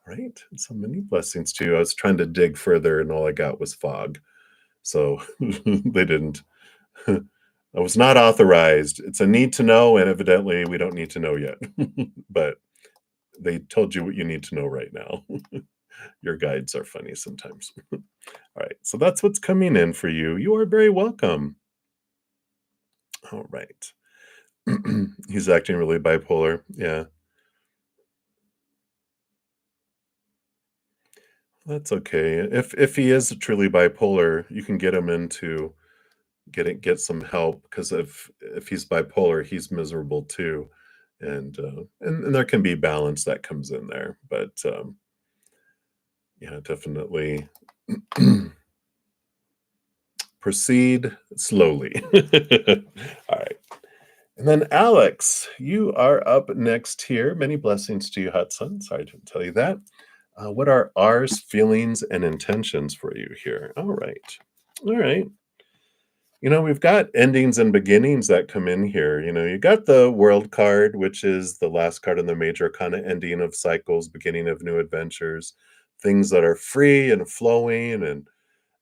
Right? So many blessings to you. I was trying to dig further and all I got was fog. So they didn't. I was not authorized. It's a need to know, and evidently we don't need to know yet. But they told you what you need to know right now. Your guides are funny sometimes. All right, so that's what's coming in for you. You are very welcome. All right. He's acting really bipolar. Yeah, that's okay. If he is truly bipolar, you can get him into get some help because if he's bipolar, he's miserable too, and there can be balance that comes in there, but yeah, definitely proceed slowly. All right, and then Alex, you are up next here. Many blessings to you, Hudson. Sorry to tell you that. What are R's feelings and intentions for you here? All right. We've got endings and beginnings that come in here. You got the world card, which is the last card in the major kind of ending of cycles, beginning of new adventures, things that are free and flowing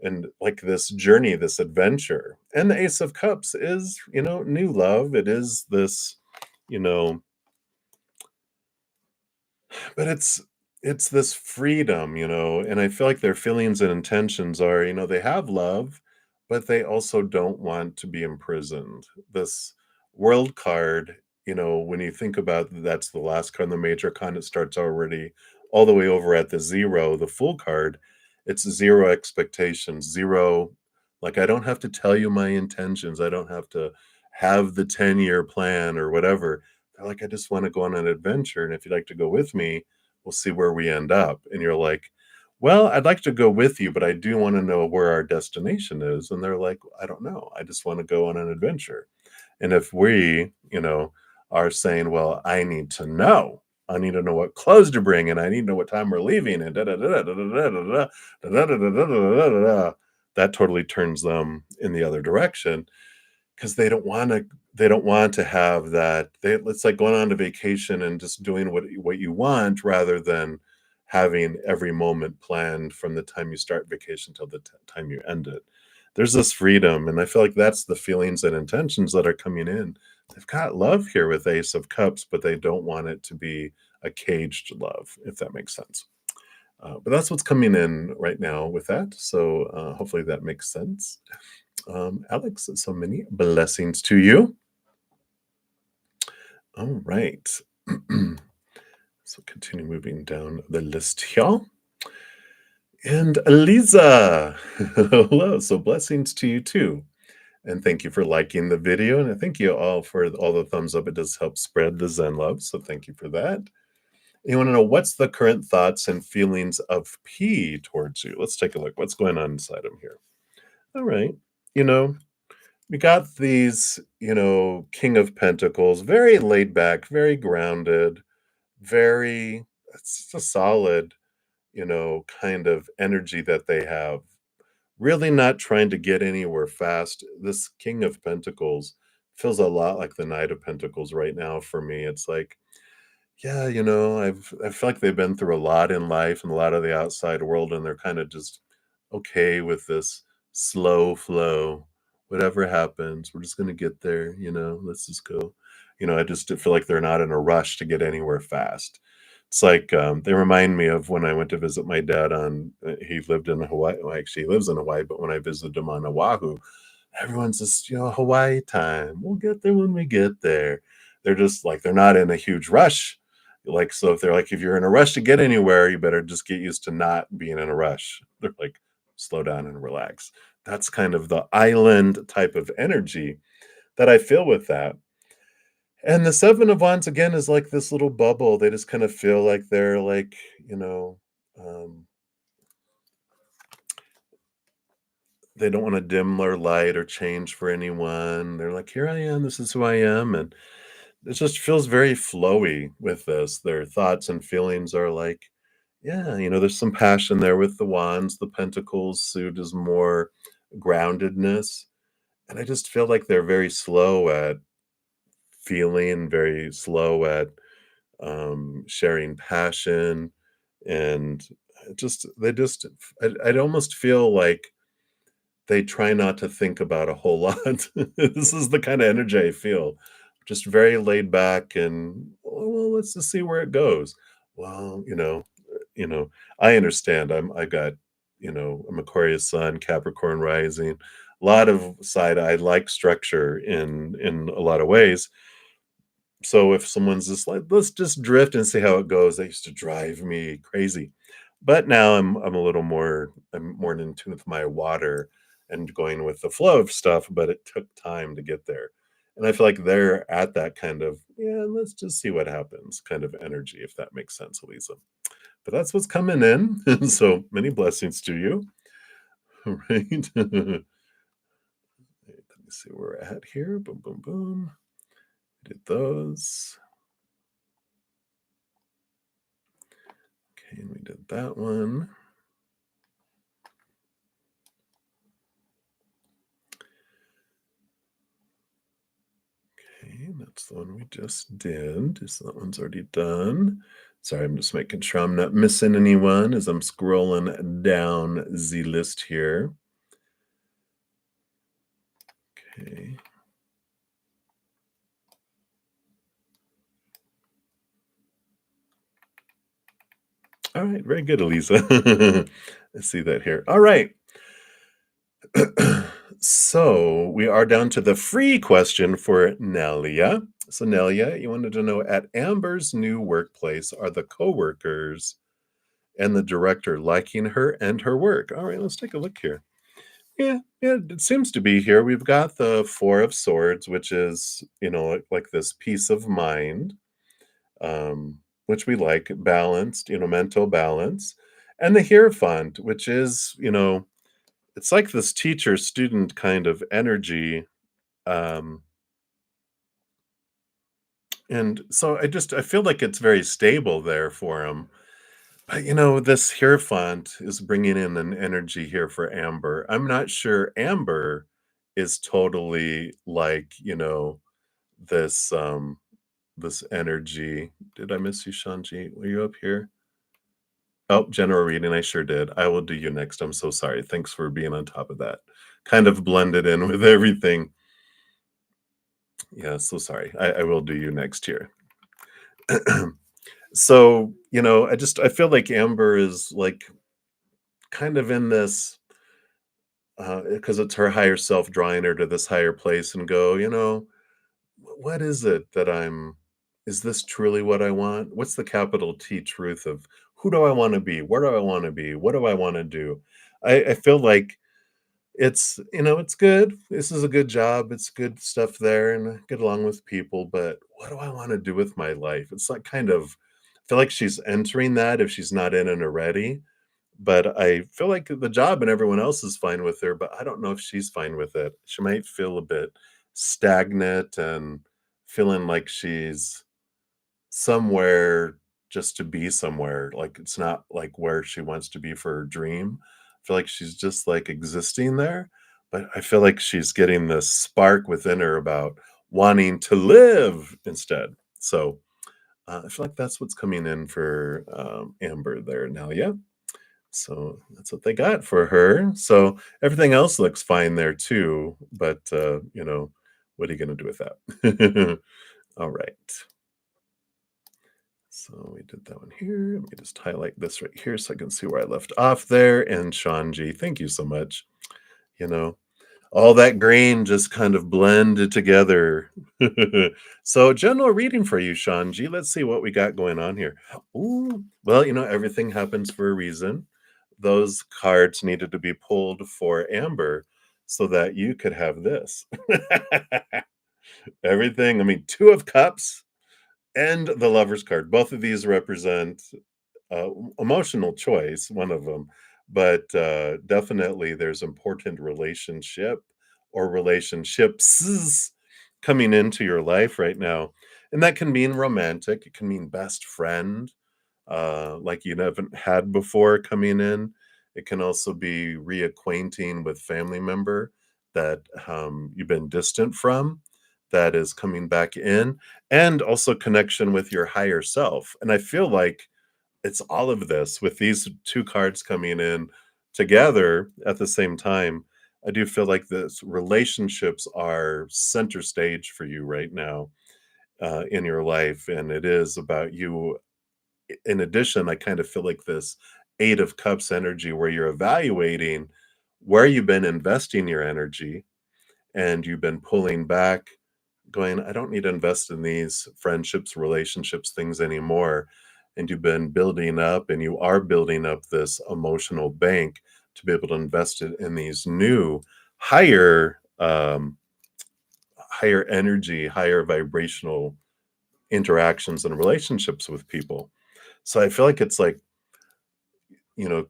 and like this journey, this adventure. And the Ace of Cups is, new love. It is this, you know, but it's this freedom, and I feel like their feelings and intentions are, they have love, but they also don't want to be imprisoned. This world card, when you think about that's the last card in the major con, it starts already all the way over at the zero, the full card. It's zero expectations, zero, like I don't have to tell you my intentions. I don't have to have the 10-year plan or whatever. They're like, I just want to go on an adventure. And if you'd like to go with me, we'll see where we end up. And you're like, well, I'd like to go with you, but I do want to know where our destination is. And they're like, I don't know. I just want to go on an adventure. And if we, are saying, well, I need to know. I need to know what clothes to bring, and I need to know what time we're leaving, and da da da da da da da da da da da da da da da. That totally turns them in the other direction because they don't want to have that. It's like going on to vacation and just doing what you want rather than having every moment planned from the time you start vacation till the time you end it. There's this freedom, and I feel like that's the feelings and intentions that are coming in. They've got love here with Ace of Cups, but they don't want it to be a caged love, if that makes sense. But that's what's coming in right now with that. So hopefully that makes sense. Alex, so many blessings to you. All right. So continue moving down the list here. And Eliza, hello. So blessings to you too. And thank you for liking the video. And I thank you all for all the thumbs up. It does help spread the Zen love. So thank you for that. You want to know what's the current thoughts and feelings of P towards you? Let's take a look. What's going on inside him here? All right. You know, we got these, King of Pentacles, very laid back, very grounded, very, it's just a solid, kind of energy that they have. Really not trying to get anywhere fast. This King of Pentacles feels a lot like the Knight of Pentacles right now for me. It's like, yeah, I feel like they've been through a lot in life and a lot of the outside world, and they're kind of just okay with this slow flow whatever happens, we're just gonna get there, let's just go. I just feel like they're not in a rush to get anywhere fast. It's like, they remind me of when I went to visit my dad he lived in Hawaii. Well, actually, he lives in Hawaii, but when I visited him on Oahu, everyone's just, Hawaii time. We'll get there when we get there. They're just like, they're not in a huge rush. Like, so if they're like, if you're in a rush to get anywhere, you better just get used to not being in a rush. They're like, slow down and relax. That's kind of the island type of energy that I feel with that. And the Seven of Wands again is like this little bubble. They just kind of feel like they're like, you know, um, they don't want to dim their light or change for anyone. They're like, here I am, this is who I am. And it just feels very flowy with this. Their thoughts and feelings are like, yeah, there's some passion there with the wands. The pentacles suit is more groundedness. And I just feel like they're very slow at feeling, very slow at sharing passion. And I'd almost feel like they try not to think about a whole lot. This is the kind of energy I feel. Just very laid back and, "Oh, well, let's just see where it goes." Well, I understand. I'm Aquarius sun, Capricorn rising. A lot of side I like structure in a lot of ways. So if someone's just like, "Let's just drift and see how it goes," that used to drive me crazy. But now I'm more in tune with my water and going with the flow of stuff, but it took time to get there. And I feel like they're at that kind of, "Yeah, let's just see what happens," kind of energy, if that makes sense, Elisa. But that's what's coming in. So many blessings to you. Right? Let me see where we're at here. Boom, boom, boom. Did those. Okay, and we did that one. Okay, that's the one we just did. So that one's already done. Sorry, I'm just making sure I'm not missing anyone as I'm scrolling down the list here. Okay. All right, very good, Elisa. I see that here. All right. So we are down to the free question for Nelia. So Nelia, you wanted to know, at Amber's new workplace, are the coworkers and the director liking her and her work? All right, let's take a look here. Yeah, yeah, it seems to be here. We've got the Four of Swords, which is, like this peace of mind, which we like, balanced, mental balance. And the Hierophant, which is, it's like this teacher student kind of energy. Um, and so I feel like it's very stable there for him. But this Hierophant is bringing in an energy here for Amber. I'm not sure Amber is totally like, this energy. Did I miss you, Shanji? Were you up here? Oh, general reading, I sure did. I will do you next. I'm so sorry. Thanks for being on top of that. Kind of blended in with everything. Yeah, so sorry. I will do you next here. So, I feel like Amber is like kind of in this because it's her higher self drawing her to this higher place and go, what is it that is this truly what I want? What's the capital T truth of who do I want to be? Where do I want to be? What do I want to do? I feel like it's good. This is a good job. It's good stuff there and I get along with people, but what do I want to do with my life? It's like kind of I feel like she's entering that if she's not in it already. But I feel like the job and everyone else is fine with her, but I don't know if she's fine with it. She might feel a bit stagnant and feeling like she's somewhere just to be somewhere. Like it's not like where she wants to be for her dream. I feel like she's just like existing there, but I feel like she's getting this spark within her about wanting to live instead. So I feel like that's what's coming in for Amber there now. Yeah. So that's what they got for her. So everything else looks fine there too, but what are you going to do with that? All right. So we did that one here. Let me just highlight this right here so I can see where I left off there. And Sean G, thank you so much. You know, all that grain just kind of blended together. So, general reading for you, Sean G. Let's see what we got going on here. Ooh, well, everything happens for a reason. Those cards needed to be pulled for Amber so that you could have this. Everything, I mean, Two of Cups and the Lover's card. Both of these represent emotional choice, one of them, but definitely there's important relationship or relationships coming into your life right now. And that can mean romantic, it can mean best friend, like you haven't had before coming in. It can also be reacquainting with family member that you've been distant from that is coming back in, and also connection with your higher self. And I feel like it's all of this with these two cards coming in together at the same time. I do feel like this relationships are center stage for you right now in your life, and it is about you. In addition, I kind of feel like this Eight of Cups energy where you're evaluating where you've been investing your energy and you've been pulling back, going, I don't need to invest in these friendships, relationships, things anymore. And you've been building up and you are building up this emotional bank to be able to invest it in these new higher higher energy, higher vibrational interactions and relationships with people. So I feel like it's like,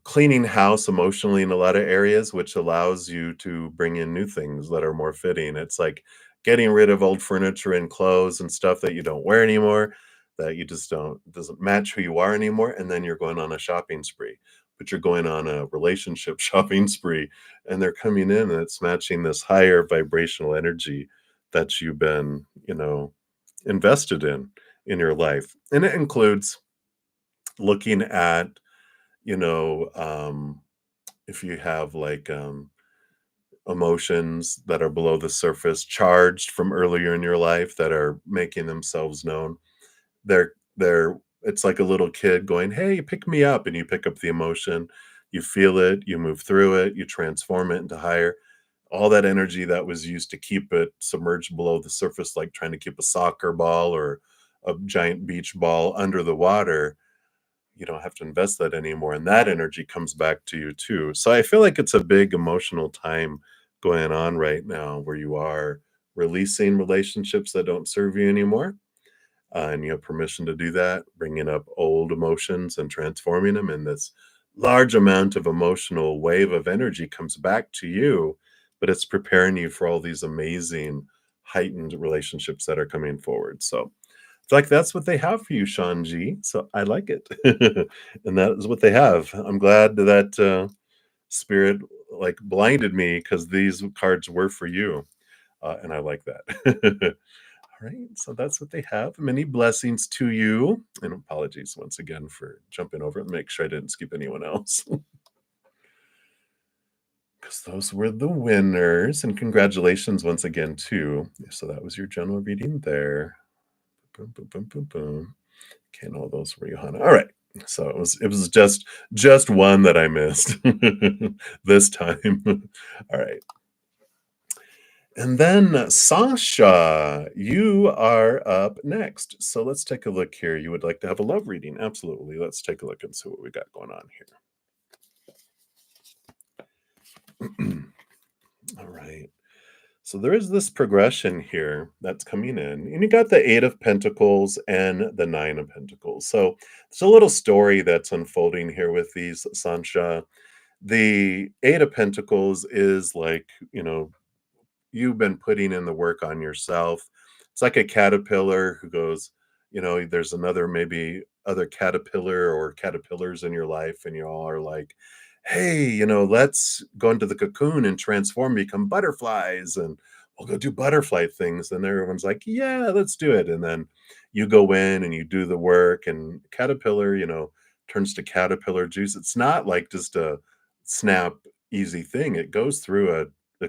cleaning house emotionally in a lot of areas, which allows you to bring in new things that are more fitting. It's like getting rid of old furniture and clothes and stuff that you don't wear anymore, that you just don't doesn't match who you are anymore. And then you're going on a shopping spree, but you're going on a relationship shopping spree, and they're coming in and it's matching this higher vibrational energy that you've been, invested in your life. And it includes looking at you know, if you have like emotions that are below the surface, charged from earlier in your life that are making themselves known, they're it's like a little kid going, "Hey, pick me up," and you pick up the emotion, you feel it, you move through it, you transform it into higher. All that energy that was used to keep it submerged below the surface, like trying to keep a soccer ball or a giant beach ball under the water, you don't have to invest that anymore, and that energy comes back to you too. So I feel like it's a big emotional time going on right now where you are releasing relationships that don't serve you anymore, and you have permission to do that, bringing up old emotions and transforming them, and this large amount of emotional wave of energy comes back to you, but it's preparing you for all these amazing heightened relationships that are coming forward. So it's like that's what they have for you, Sean G. So I like it. And that is what they have. I'm glad that spirit like blinded me because these cards were for you. And I like that. All right. So that's what they have. Many blessings to you. And apologies once again for jumping over it. Make sure I didn't skip anyone else. Because those were the winners. And congratulations once again, too. So that was your general reading there. Boom, boom, boom, boom, boom. Okay, no, those were Johanna. All right. So it was just one that I missed this time. All right. And then Sasha, you are up next. So let's take a look here. You would like to have a love reading? Absolutely. Let's take a look and see what we got going on here. All right. So there is this progression here that's coming in, and you got the Eight of Pentacles and the Nine of Pentacles. So there's a little story that's unfolding here with these, Sancha. The Eight of Pentacles is like, you've been putting in the work on yourself. It's like a caterpillar who goes, there's another maybe other caterpillar or caterpillars in your life, and you all are like, hey, let's go into the cocoon and transform, become butterflies, and we'll go do butterfly things. And everyone's like, yeah, let's do it. And then you go in and you do the work, and caterpillar, turns to caterpillar juice. It's not like just a snap easy thing. It goes through a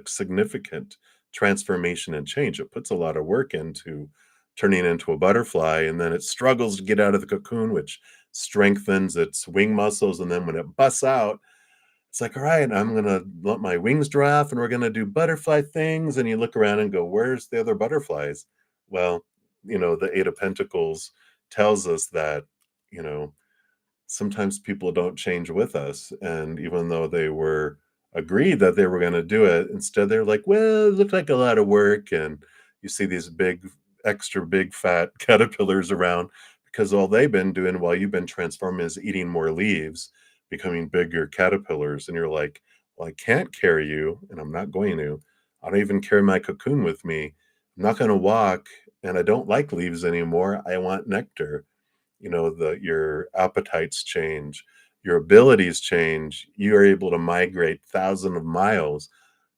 significant transformation and change. It puts a lot of work into turning into a butterfly, and then it struggles to get out of the cocoon, which strengthens its wing muscles. And then when it busts out, it's like, all right, I'm gonna let my wings dry off and we're gonna do butterfly things. And you look around and go, where's the other butterflies? Well, the Eight of Pentacles tells us that, you know, sometimes people don't change with us. And even though they were agreed that they were going to do it, instead they're like, well, it looked like a lot of work. And you see these big, extra big fat caterpillars around because all they've been doing while you've been transforming is eating more leaves, becoming bigger caterpillars. And you're like, well, I can't carry you, and I'm not going to. I don't even carry my cocoon with me. I'm not going to walk, and I don't like leaves anymore. I want nectar. Your appetites change, your abilities change. You are able to migrate thousands of miles.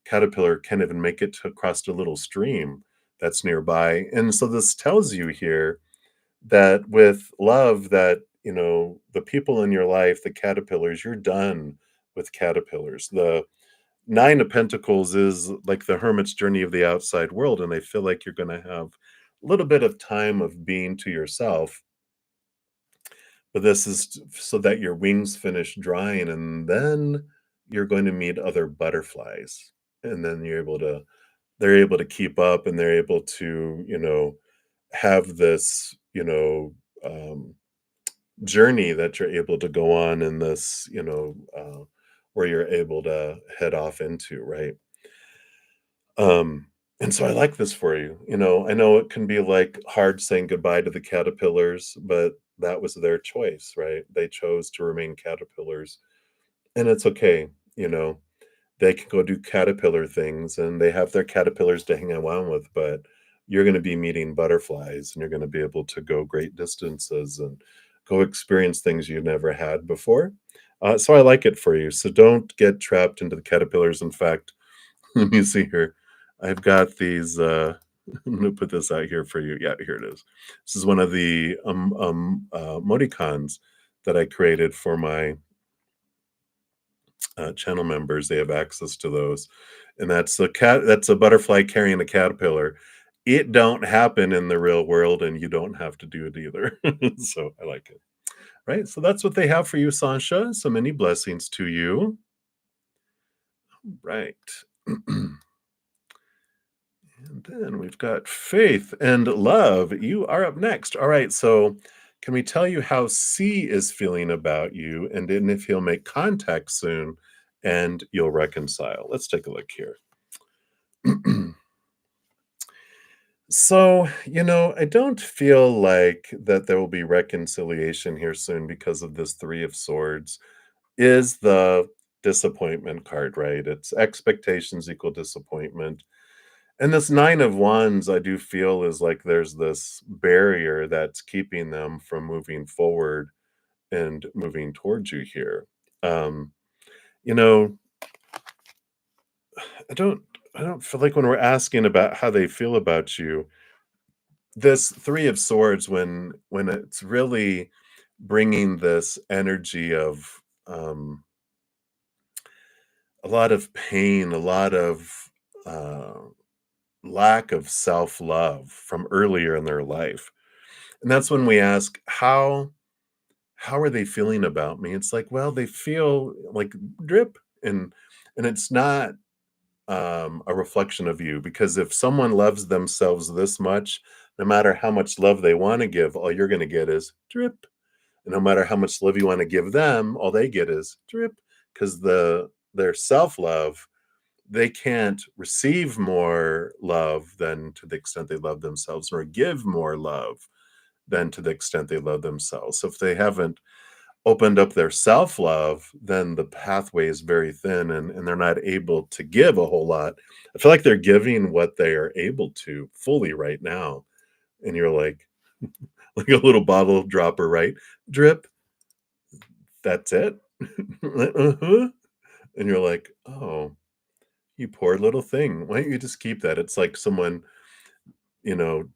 Caterpillar can't even make it across a little stream that's nearby. And so this tells you here that with love, that the people in your life, the caterpillars, you're done with caterpillars. The Nine of Pentacles is like the hermit's journey of the outside world, and I feel like you're going to have a little bit of time of being to yourself. But this is so that your wings finish drying, and then you're going to meet other butterflies. And then they're able to keep up, and they're able to, have this, journey that you're able to go on in this, where you're able to head off into, right? And so I like this for you. I know it can be like hard saying goodbye to the caterpillars, but that was their choice, right? They chose to remain caterpillars, and it's okay. You know, they can go do caterpillar things and they have their caterpillars to hang around with, but you're going to be meeting butterflies and you're going to be able to go great distances and go experience things you've never had before. So I like it for you. So don't get trapped into the caterpillars. In fact, let me see here. I've got these. I'm going to put this out here for you. Yeah, here it is. This is one of the emoticons that I created for my channel members. They have access to those, and that's a cat. That's a butterfly carrying a caterpillar. It don't happen in the real world, and you don't have to do it either. So I like it. Right. So that's what they have for you, Sansha. So many blessings to you. Right. And then we've got Faith and Love. You are up next. All right. So, can we tell you how C is feeling about you, and then if he'll make contact soon and you'll reconcile? Let's take a look here. So, I don't feel like that there will be reconciliation here soon because of this Three of Swords is the disappointment card, right? It's expectations equal disappointment. And this Nine of Wands, I do feel is like there's this barrier that's keeping them from moving forward and moving towards you here. Um, you know, I don't I don't feel like when we're asking about how they feel about you, this Three of Swords, when it's really bringing this energy of a lot of pain, a lot of uh, lack of self-love from earlier in their life. And that's when we ask, how are they feeling about me? It's like, well, they feel like drip, and it's not a reflection of you, because if someone loves themselves this much, no matter how much love they want to give, all you're going to get is drip. And no matter how much love you want to give them, all they get is drip, because their self-love, they can't receive more love than to the extent they love themselves, or give more love than to the extent they love themselves. So if they haven't opened up their self-love, then the pathway is very thin, and they're not able to give a whole lot. I feel like they're giving what they are able to fully right now. And you're like like a little bottle dropper, right? Drip, that's it. Uh-huh. And you're like, oh, you poor little thing. Why don't you just keep that? It's like someone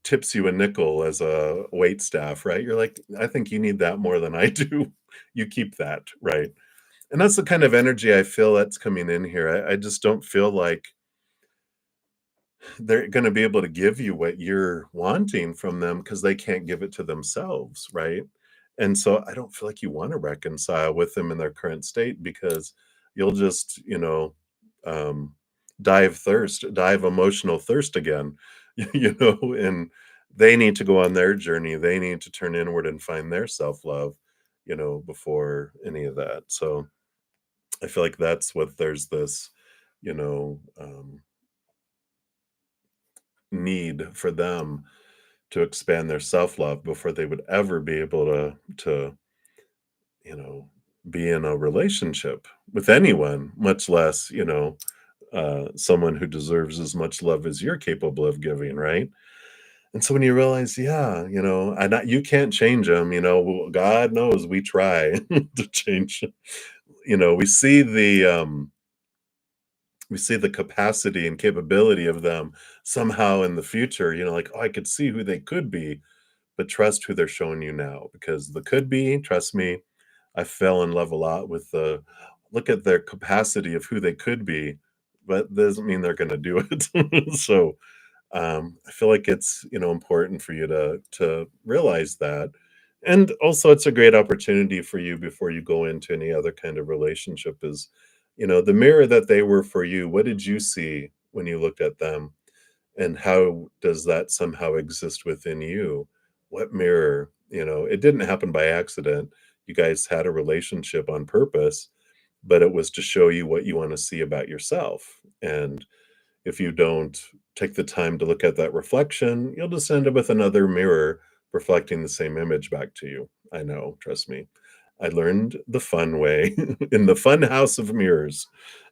tips you a nickel as a wait staff, right? You're like, I think you need that more than I do. You keep that, right? And that's the kind of energy I feel that's coming in here. I just don't feel like they're going to be able to give you what you're wanting from them because they can't give it to themselves, right? And so I don't feel like you want to reconcile with them in their current state because you'll just, um, dive emotional thirst again, and they need to go on their journey. They need to turn inward and find their self love, before any of that. So I feel like that's what there's this, you know, need for them to expand their self-love before they would ever be able to you know be in a relationship with anyone, much less someone who deserves as much love as you're capable of giving, right? And so when you realize, yeah, you can't change them, well, God knows we try to change. We see the capacity and capability of them somehow in the future, like, oh, I could see who they could be, but trust who they're showing you now, because the could be, trust me, I fell in love a lot with the look at their capacity of who they could be, but doesn't mean they're going to do it. So I feel like it's important for you to realize that, and also it's a great opportunity for you before you go into any other kind of relationship. Is the mirror that they were for you? What did you see when you looked at them? And how does that somehow exist within you? What mirror? It didn't happen by accident. You guys had a relationship on purpose, but it was to show you what you want to see about yourself. And if you don't take the time to look at that reflection, you'll just end up with another mirror reflecting the same image back to you. I know, trust me. I learned the fun way in the fun house of mirrors.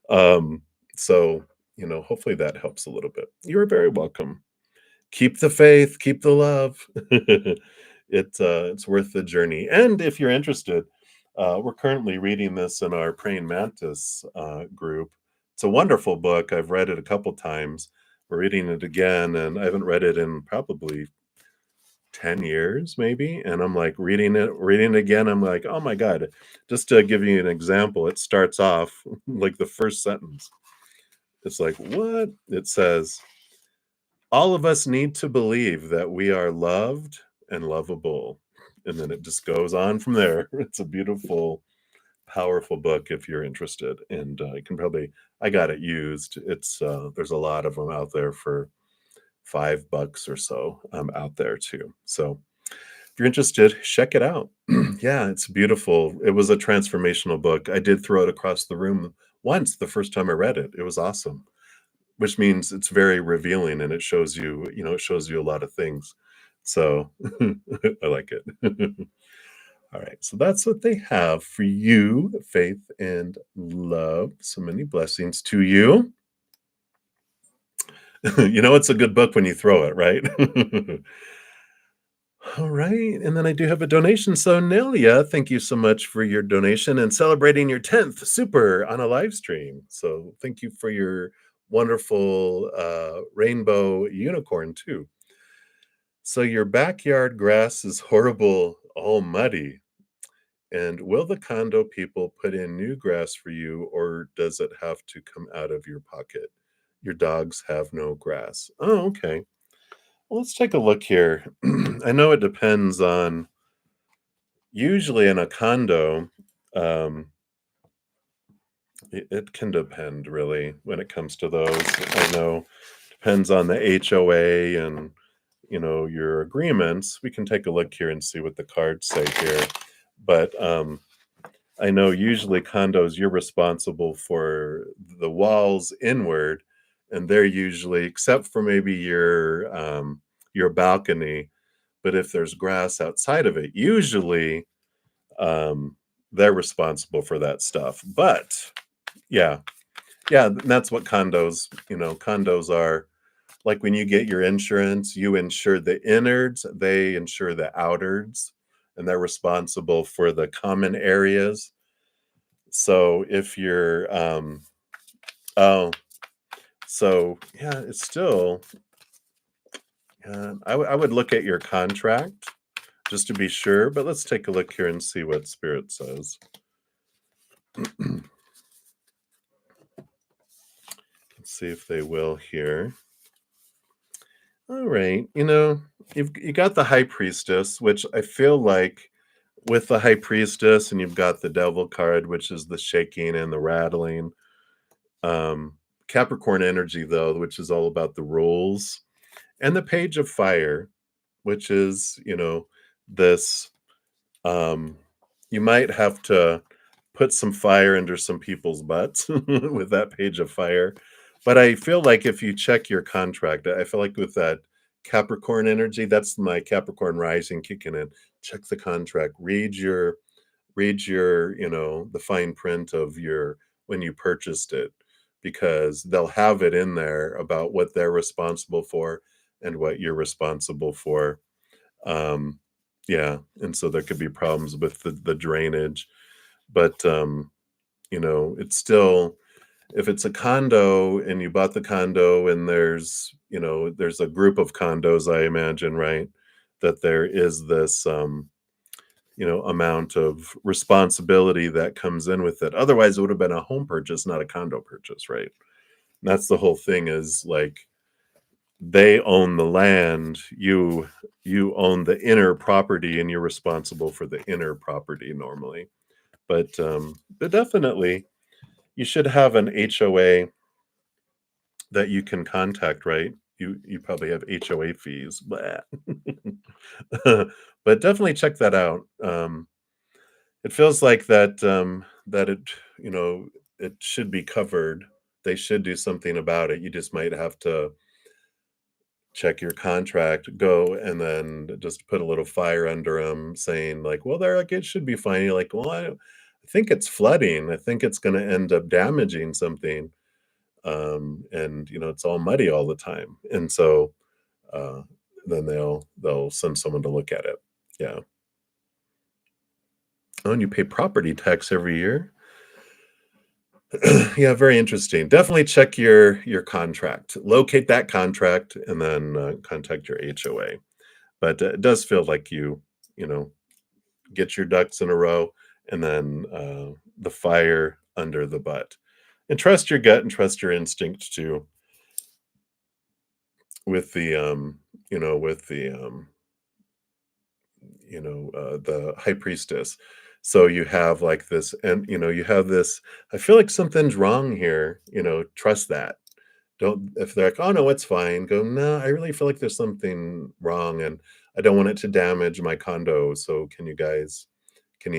Um, so, hopefully that helps a little bit. You're very welcome. Keep the faith, keep the love. It's worth the journey. And if you're interested, we're currently reading this in our Praying Mantis group. It's a wonderful book. I've read it a couple times. We're reading it again, and I haven't read it in probably 10 years, maybe. And I'm like reading it again. I'm like, oh my God. Just to give you an example, it starts off like the first sentence. It's like, what? It says, all of us need to believe that we are loved and lovable. And then it just goes on from there. It's a beautiful, powerful book if you're interested. And you can probably, I got it used. There's a lot of them out there for $5 or so out there too. So if you're interested, check it out. Yeah, it's beautiful. It was a transformational book. I did throw it across the room once the first time I read it. It was awesome, which means it's very revealing, and it shows you a lot of things. So I like it. All right. So that's what they have for you, faith and love. So many blessings to you. It's a good book when you throw it, right? All right. And then I do have a donation. So, Nelia, thank you so much for your donation and celebrating your 10th super on a live stream. So, thank you for your wonderful rainbow unicorn, too. So, your backyard grass is horrible, all muddy. And will the condo people put in new grass for you, or does it have to come out of your pocket? Your dogs have no grass. Oh, okay. Well, let's take a look here. I know it depends on, usually in a condo, um, it can depend really when it comes to those. I know depends on the HOA and your agreements. We can take a look here and see what the cards say here. But I know usually condos, you're responsible for the walls inward, and they're usually, except for maybe your balcony, but if there's grass outside of it, usually um, they're responsible for that stuff. But yeah, yeah, that's what condos are. Like when you get your insurance, you insure the innards, they insure the outards, and they're responsible for the common areas. So if you're, oh, so yeah, it's still, I would look at your contract just to be sure, but let's take a look here and see what Spirit says. Let's see if they will here. All right, you got the High Priestess, which I feel like with the High Priestess, and you've got the Devil card, which is the shaking and the rattling. Capricorn energy, though, which is all about the rules, and the Page of Fire, which is, this. You might have to put some fire under some people's butts with that Page of Fire. But I feel like if you check your contract, I feel like with that Capricorn energy, that's my Capricorn rising kicking in. Check the contract, read your, the fine print of your when you purchased it, because they'll have it in there about what they're responsible for and what you're responsible for. Yeah, and so there could be problems with the drainage, but it's still, if it's a condo and you bought the condo and there's a group of condos, I imagine, right? That there is this amount of responsibility that comes in with it. Otherwise, it would have been a home purchase, not a condo purchase, right? And that's the whole thing, is like they own the land, you own the inner property, and you're responsible for the inner property normally. But definitely you should have an HOA that you can contact, right? You probably have HOA fees, but but definitely check that out. It feels like that it should be covered. They should do something about it. You just might have to check your contract, go and then just put a little fire under them, saying like, "Well, they're like, it should be fine." You're like, "Well, I think it's flooding. I think it's going to end up damaging something." And it's all muddy all the time, and so uh, then they'll send someone to look at it. Yeah. Oh, and you pay property tax every year. Yeah, very interesting. Definitely check your contract. Locate that contract and then contact your HOA. But it does feel like you know, get your ducks in a row, and then the fire under the butt. And trust your gut and trust your instinct too with the High Priestess. So you have like this, and you have this. I feel like something's wrong here. Trust that. Don't, if they're like, "Oh no, it's fine," go, "No, I really feel like there's something wrong, and I don't want it to damage my condo. So can you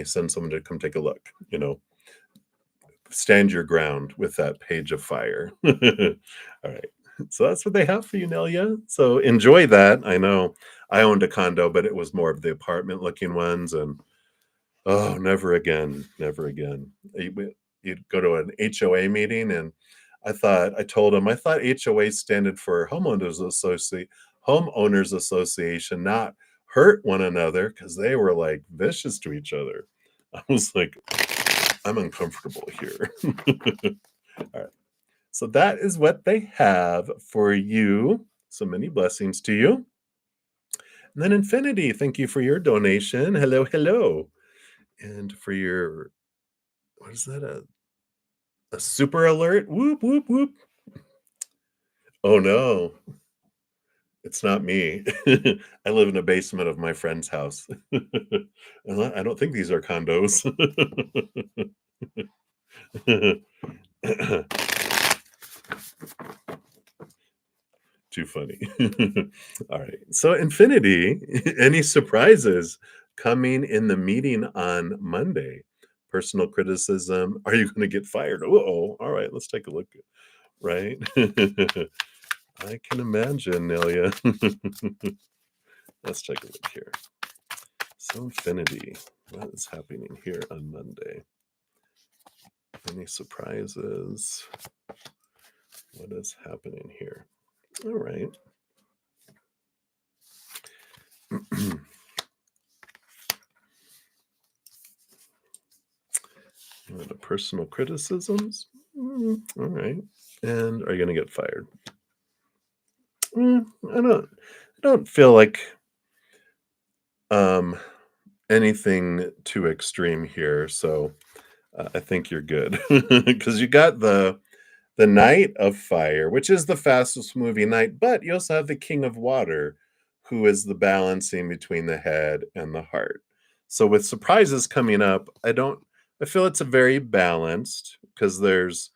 send someone to come take a look?" Stand your ground with that Page of Fire. All right. So that's what they have for you, Nelia. So enjoy that. I know I owned a condo, but it was more of the apartment looking ones. And oh, never again. Never again. You'd go to an HOA meeting, and I told them, I thought HOA standard for homeowners association, not hurt one another, because they were like vicious to each other. I was like, I'm uncomfortable here. All right. So that is what they have for you. So many blessings to you. And then Infinity, thank you for your donation. Hello, hello. And for your, what is that? A super alert? Whoop, whoop, whoop. Oh no, it's not me. I live in a basement of my friend's house. I don't think these are condos. Too funny. All right. So, Infinity, any surprises coming in the meeting on Monday? Personal criticism. Are you going to get fired? Oh, all right. Let's take a look. Right. I can imagine, Nelia. Let's take a look here. So, Infinity, what is happening here on Monday? Any surprises? What is happening here? All right. The personal criticisms. All right. And are you going to get fired? I don't. don't feel like um, anything too extreme here, so I think you're good because you got the Knight of Fire, which is the fastest moving knight, but you also have the King of Water, who is the balancing between the head and the heart. So with surprises coming up, I feel it's a very balanced because there's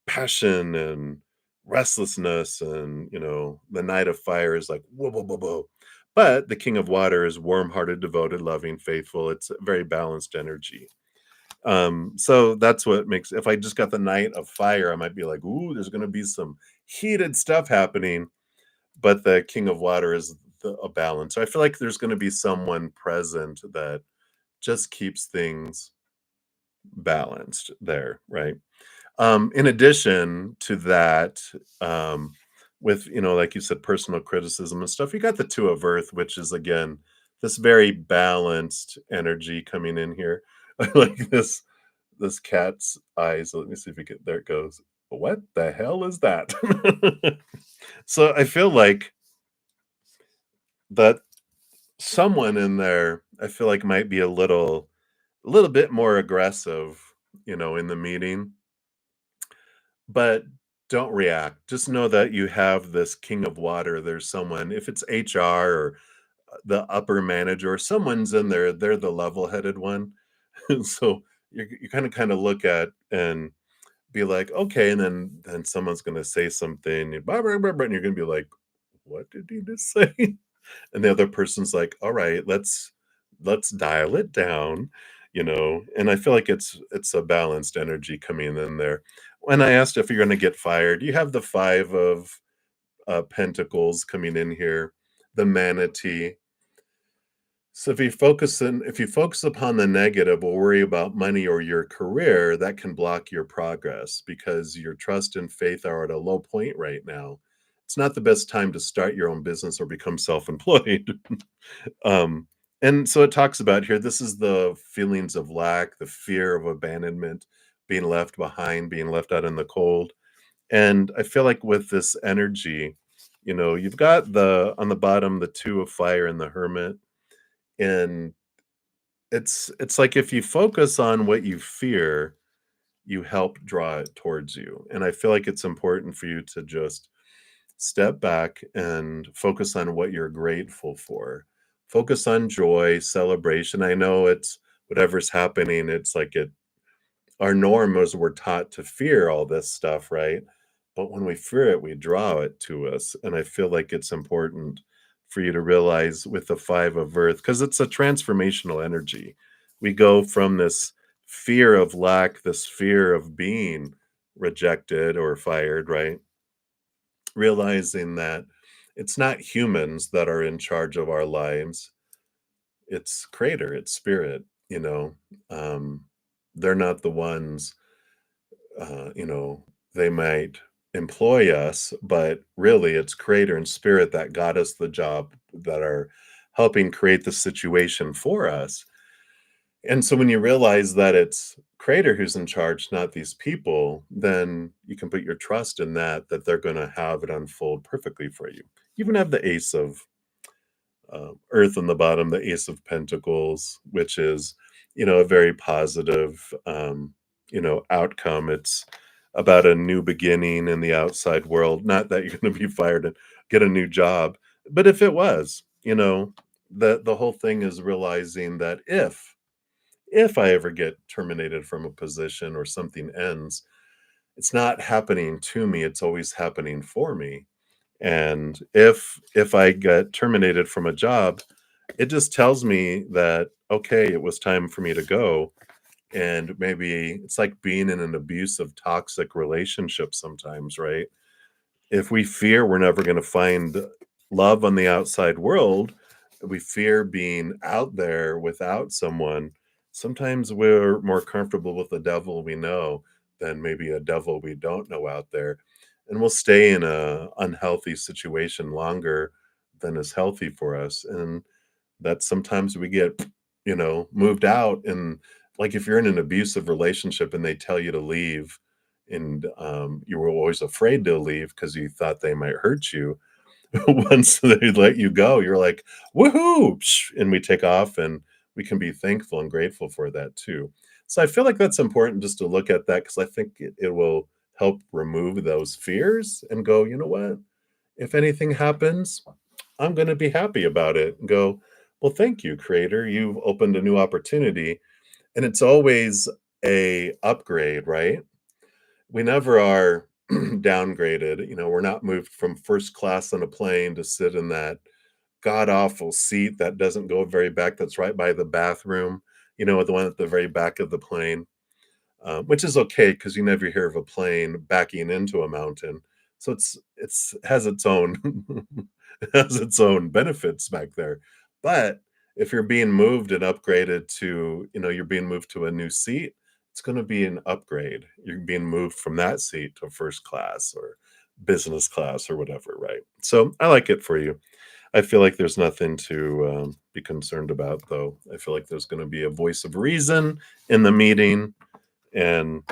passion and restlessness and the Knight of Fire is like whoa whoa whoa whoa. But the King of Water is warm-hearted, devoted, loving, faithful. It's a very balanced energy. So that's what makes if I just got the Knight of Fire, I might be like, "Ooh, there's gonna be some heated stuff happening," but the King of Water is a balance. So I feel like there's gonna be someone present that just keeps things balanced there, right? In addition to that, with, like you said, personal criticism and stuff, you got the Two of Earth, which is again this very balanced energy coming in here. I like this cat's eyes. Let me see if we can. There it goes. What the hell is that? So I feel like that someone in there, I feel like might be a little bit more aggressive, in the meeting, but don't react. Just know that you have this King of Water. There's someone, if it's HR or the upper manager, or someone's in there, they're the level-headed one. So you kind of look at and be like, okay, and then someone's gonna say something, and blah, blah, blah, blah, and you're gonna be like, what did he just say? And the other person's like, all right, let's dial it down, and I feel like it's a balanced energy coming in there. When I asked if you're gonna get fired, you have the five of pentacles coming in here, the manatee. So if you focus upon the negative or worry about money or your career, that can block your progress because your trust and faith are at a low point right now. It's not the best time to start your own business or become self-employed. um, and so it talks about here, this is the feelings of lack, the fear of abandonment, being left behind, being left out in the cold. And I feel like with this energy, you've got the on the bottom, the Two of Fire and the Hermit, and it's like if you focus on what you fear, you help draw it towards you. And I feel like it's important for you to just step back and focus on what you're grateful for. Focus on joy, celebration. I know it's whatever's happening, it's like our norm is we're taught to fear all this stuff, right? But when we fear it, we draw it to us. And I feel like it's important for you to realize with the Five of Earth, because it's a transformational energy. We go from this fear of lack, this fear of being rejected or fired, right? Realizing that it's not humans that are in charge of our lives, it's Creator, it's Spirit, you know. Um, they're not the ones they might employ us, but really it's Creator and Spirit that got us the job, that are helping create the situation for us. And so when you realize that it's Creator who's in charge, not these people, then you can put your trust in that they're going to have it unfold perfectly for you. You even have the Ace of Earth on the bottom, the Ace of Pentacles, which is, a very positive, outcome. It's about a new beginning in the outside world. Not that you're going to be fired and get a new job, but if it was, the whole thing is realizing that if I ever get terminated from a position or something ends, it's not happening to me. It's always happening for me. And if I get terminated from a job, it just tells me that, okay, it was time for me to go. And maybe it's like being in an abusive, toxic relationship sometimes, right? If we fear we're never going to find love on the outside world, we fear being out there without someone. Sometimes we're more comfortable with the devil we know than maybe a devil we don't know out there. And we'll stay in a unhealthy situation longer than is healthy for us. And that sometimes we get, moved out. And like if you're in an abusive relationship and they tell you to leave, and you were always afraid to leave because you thought they might hurt you, once they let you go, you're like, woohoo, and we take off, and we can be thankful and grateful for that too. So I feel like that's important just to look at that because I think it will help remove those fears and go, you know what? If anything happens, I'm going to be happy about it and go, well, thank you, creator. You've opened a new opportunity. And it's always a upgrade, right? We never are downgraded. We're not moved from first class on a plane to sit in that god awful seat that doesn't go very back, that's right by the bathroom, the one at the very back of the plane, which is okay because you never hear of a plane backing into a mountain. So it's has its own it has its own benefits back there. But if you're being moved and upgraded to, you're being moved to a new seat, it's going to be an upgrade. You're being moved from that seat to first class or business class or whatever, right? So I like it for you. I feel like there's nothing to be concerned about, though. I feel like there's going to be a voice of reason in the meeting, and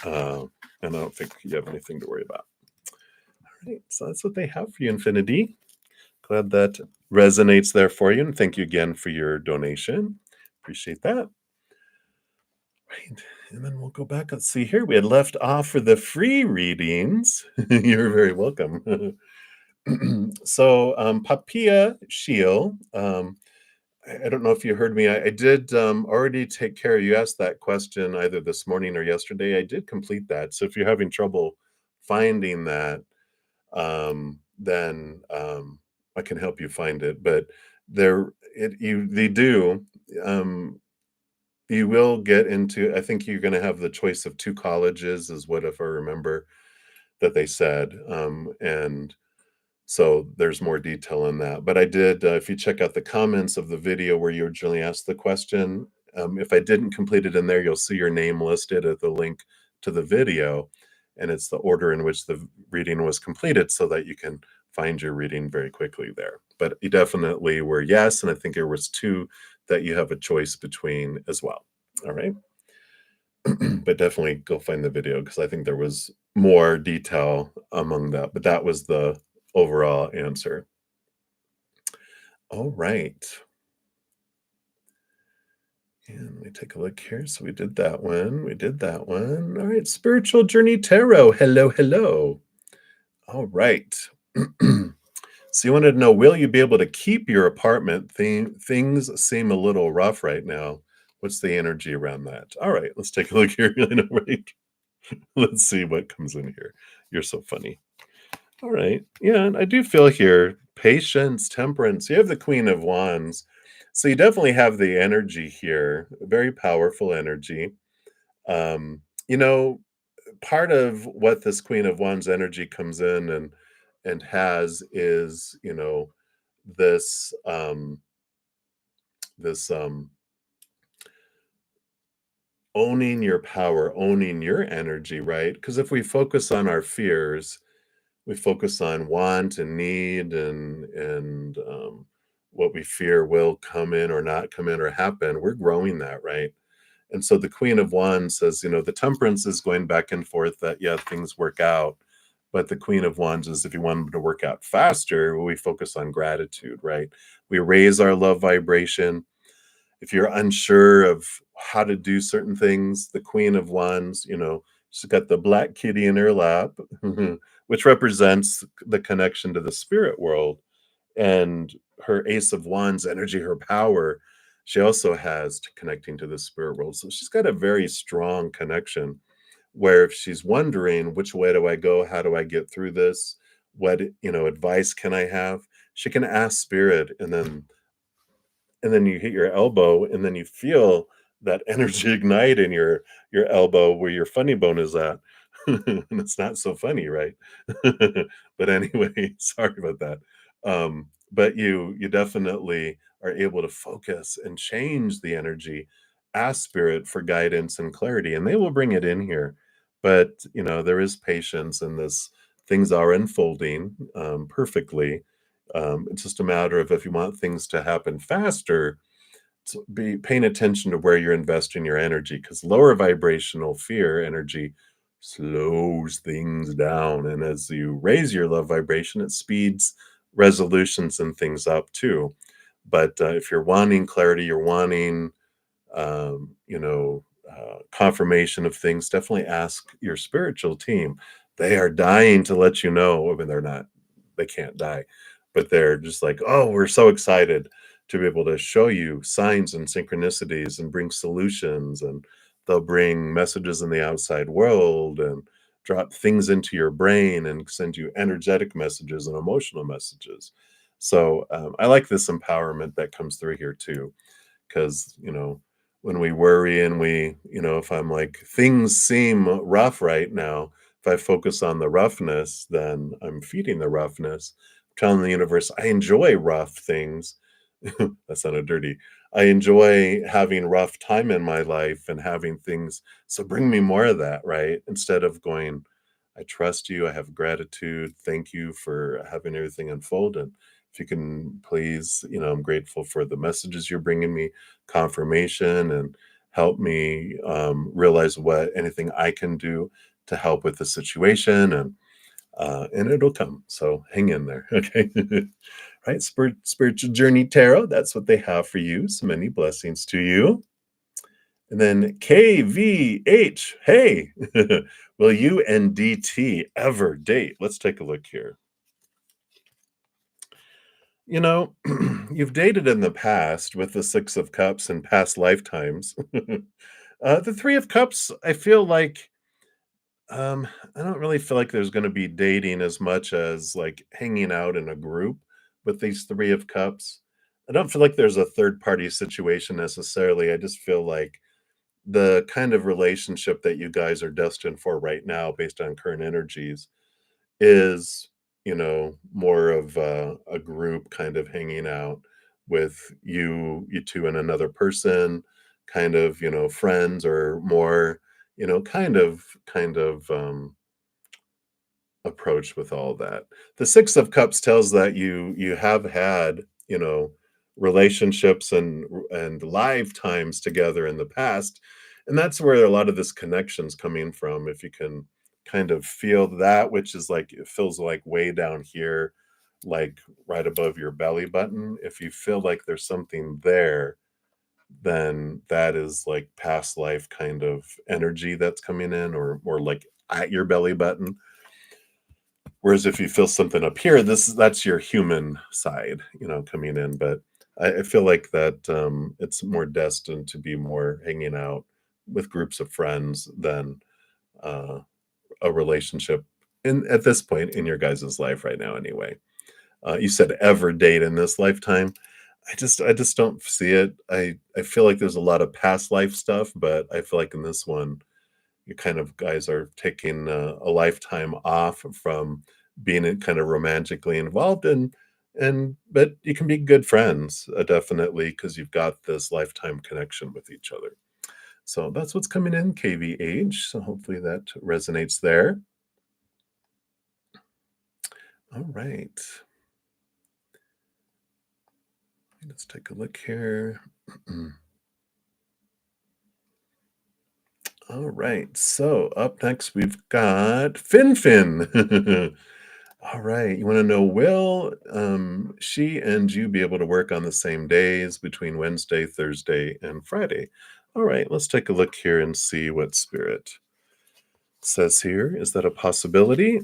uh, and I don't think you have anything to worry about. All right, so that's what they have for you, Infinity. Glad that resonates there for you, and thank you again for your donation. Appreciate that. Right, and then we'll go back. Let's see here. We had left off for the free readings. You're very welcome. So, Papia Shiel, I don't know if you heard me. I did already take care. You asked that question either this morning or yesterday. I did complete that. So if you're having trouble finding that, then I can help you find it. But they do. Um, you will get into. I think you're going to have the choice of two colleges, is what if I remember that they said, and so there's more detail in that. But I did, if you check out the comments of the video where you originally asked the question, if I didn't complete it in there, you'll see your name listed at the link to the video. And it's the order in which the reading was completed so that you can find your reading very quickly there. But you definitely were yes. And I think there was two that you have a choice between as well. All right. But definitely go find the video because I think there was more detail among that. But that was the overall answer. All right. And let me take a look here. So we did that one. We did that one. All right. Spiritual Journey Tarot. Hello, hello. All right. So you wanted to know, will you be able to keep your apartment? Things seem a little rough right now. What's the energy around that? All right. Let's take a look here. Right. Let's see what comes in here. You're so funny. All right. Yeah, and I do feel here patience, temperance. You have the Queen of Wands. So you definitely have the energy here, very powerful energy. Um, you know, part of what this Queen of Wands energy comes in and has is, this this owning your power, owning your energy, right? Because if we focus on our fears, we focus on want and need and what we fear will come in or not come in or happen, we're growing that, right? And so the Queen of Wands says, the temperance is going back and forth, that yeah, things work out. But the Queen of Wands is, if you want them to work out faster, we focus on gratitude, right? We raise our love vibration. If you're unsure of how to do certain things, the Queen of Wands, she's got the black kitty in her lap, which represents the connection to the spirit world. And her Ace of Wands energy, her power, she also has to connecting to the spirit world. So she's got a very strong connection where if she's wondering, which way do I go? How do I get through this? What, advice can I have? She can ask spirit, and then you hit your elbow, and then you feel that energy ignite in your elbow where your funny bone is at. And it's not so funny, right? But anyway, sorry about that. But you definitely are able to focus and change the energy, ask spirit for guidance and clarity, and they will bring it in here. But there is patience in this. Things are unfolding perfectly. It's just a matter of, if you want things to happen faster, to be paying attention to where you're investing your energy, because lower vibrational fear energy slows things down. And as you raise your love vibration, it speeds resolutions and things up too. But if you're wanting clarity, you're wanting, confirmation of things, definitely ask your spiritual team. They are dying to let you know. I mean, they're not, they can't die, but they're just like, oh, we're so excited to be able to show you signs and synchronicities and bring solutions. And they'll bring messages in the outside world and drop things into your brain and send you energetic messages and emotional messages. So I like this empowerment that comes through here too, because when we worry and if I'm like, things seem rough right now, if I focus on the roughness, then I'm feeding the roughness, telling the universe I enjoy rough things. That sounded dirty. I enjoy having rough time in my life and having things, so bring me more of that, right? Instead of going, I trust you, I have gratitude, thank you for having everything unfold. And if you can please, I'm grateful for the messages you're bringing me, confirmation, and help me realize what anything I can do to help with the situation, and it'll come. So hang in there, okay? Right, spiritual journey tarot. That's what they have for you. So many blessings to you. And then KVH. Hey, will you and DT ever date? Let's take a look here. You know, you've dated in the past with the Six of Cups in past lifetimes. The Three of Cups, I feel like, I don't really feel like there's gonna be dating as much as, like, hanging out in a group with these Three of Cups. I don't feel like there's a third party situation necessarily. I just feel like the kind of relationship that you guys are destined for right now based on current energies is, more of a group kind of hanging out with you 2 and another person, kind of, friends, or more, kind of approach with all that. The Six of Cups tells that you have had, relationships and lifetimes together in the past, and that's where a lot of this connection's coming from. If you can kind of feel that, which is like, it feels like way down here, like right above your belly button. If you feel like there's something there, then that is like past life kind of energy that's coming in, or more like at your belly button. Whereas if you feel something up here, that's your human side, coming in. But I feel like that it's more destined to be more hanging out with groups of friends than uh, a relationship in at this point in your guys' life right now. Anyway, you said ever date in this lifetime. I just don't see it. I feel like there's a lot of past life stuff, but I feel like in this one, you kind of guys are taking a lifetime off from being kind of romantically involved, and but you can be good friends, definitely, because you've got this lifetime connection with each other. So that's what's coming in, KVH. So hopefully that resonates there. All right, let's take a look here. All right, so up next we've got Fin. All right. You want to know, will she and you be able to work on the same days between Wednesday, Thursday, and Friday? All right. Let's take a look here and see what Spirit says here. Is that a possibility?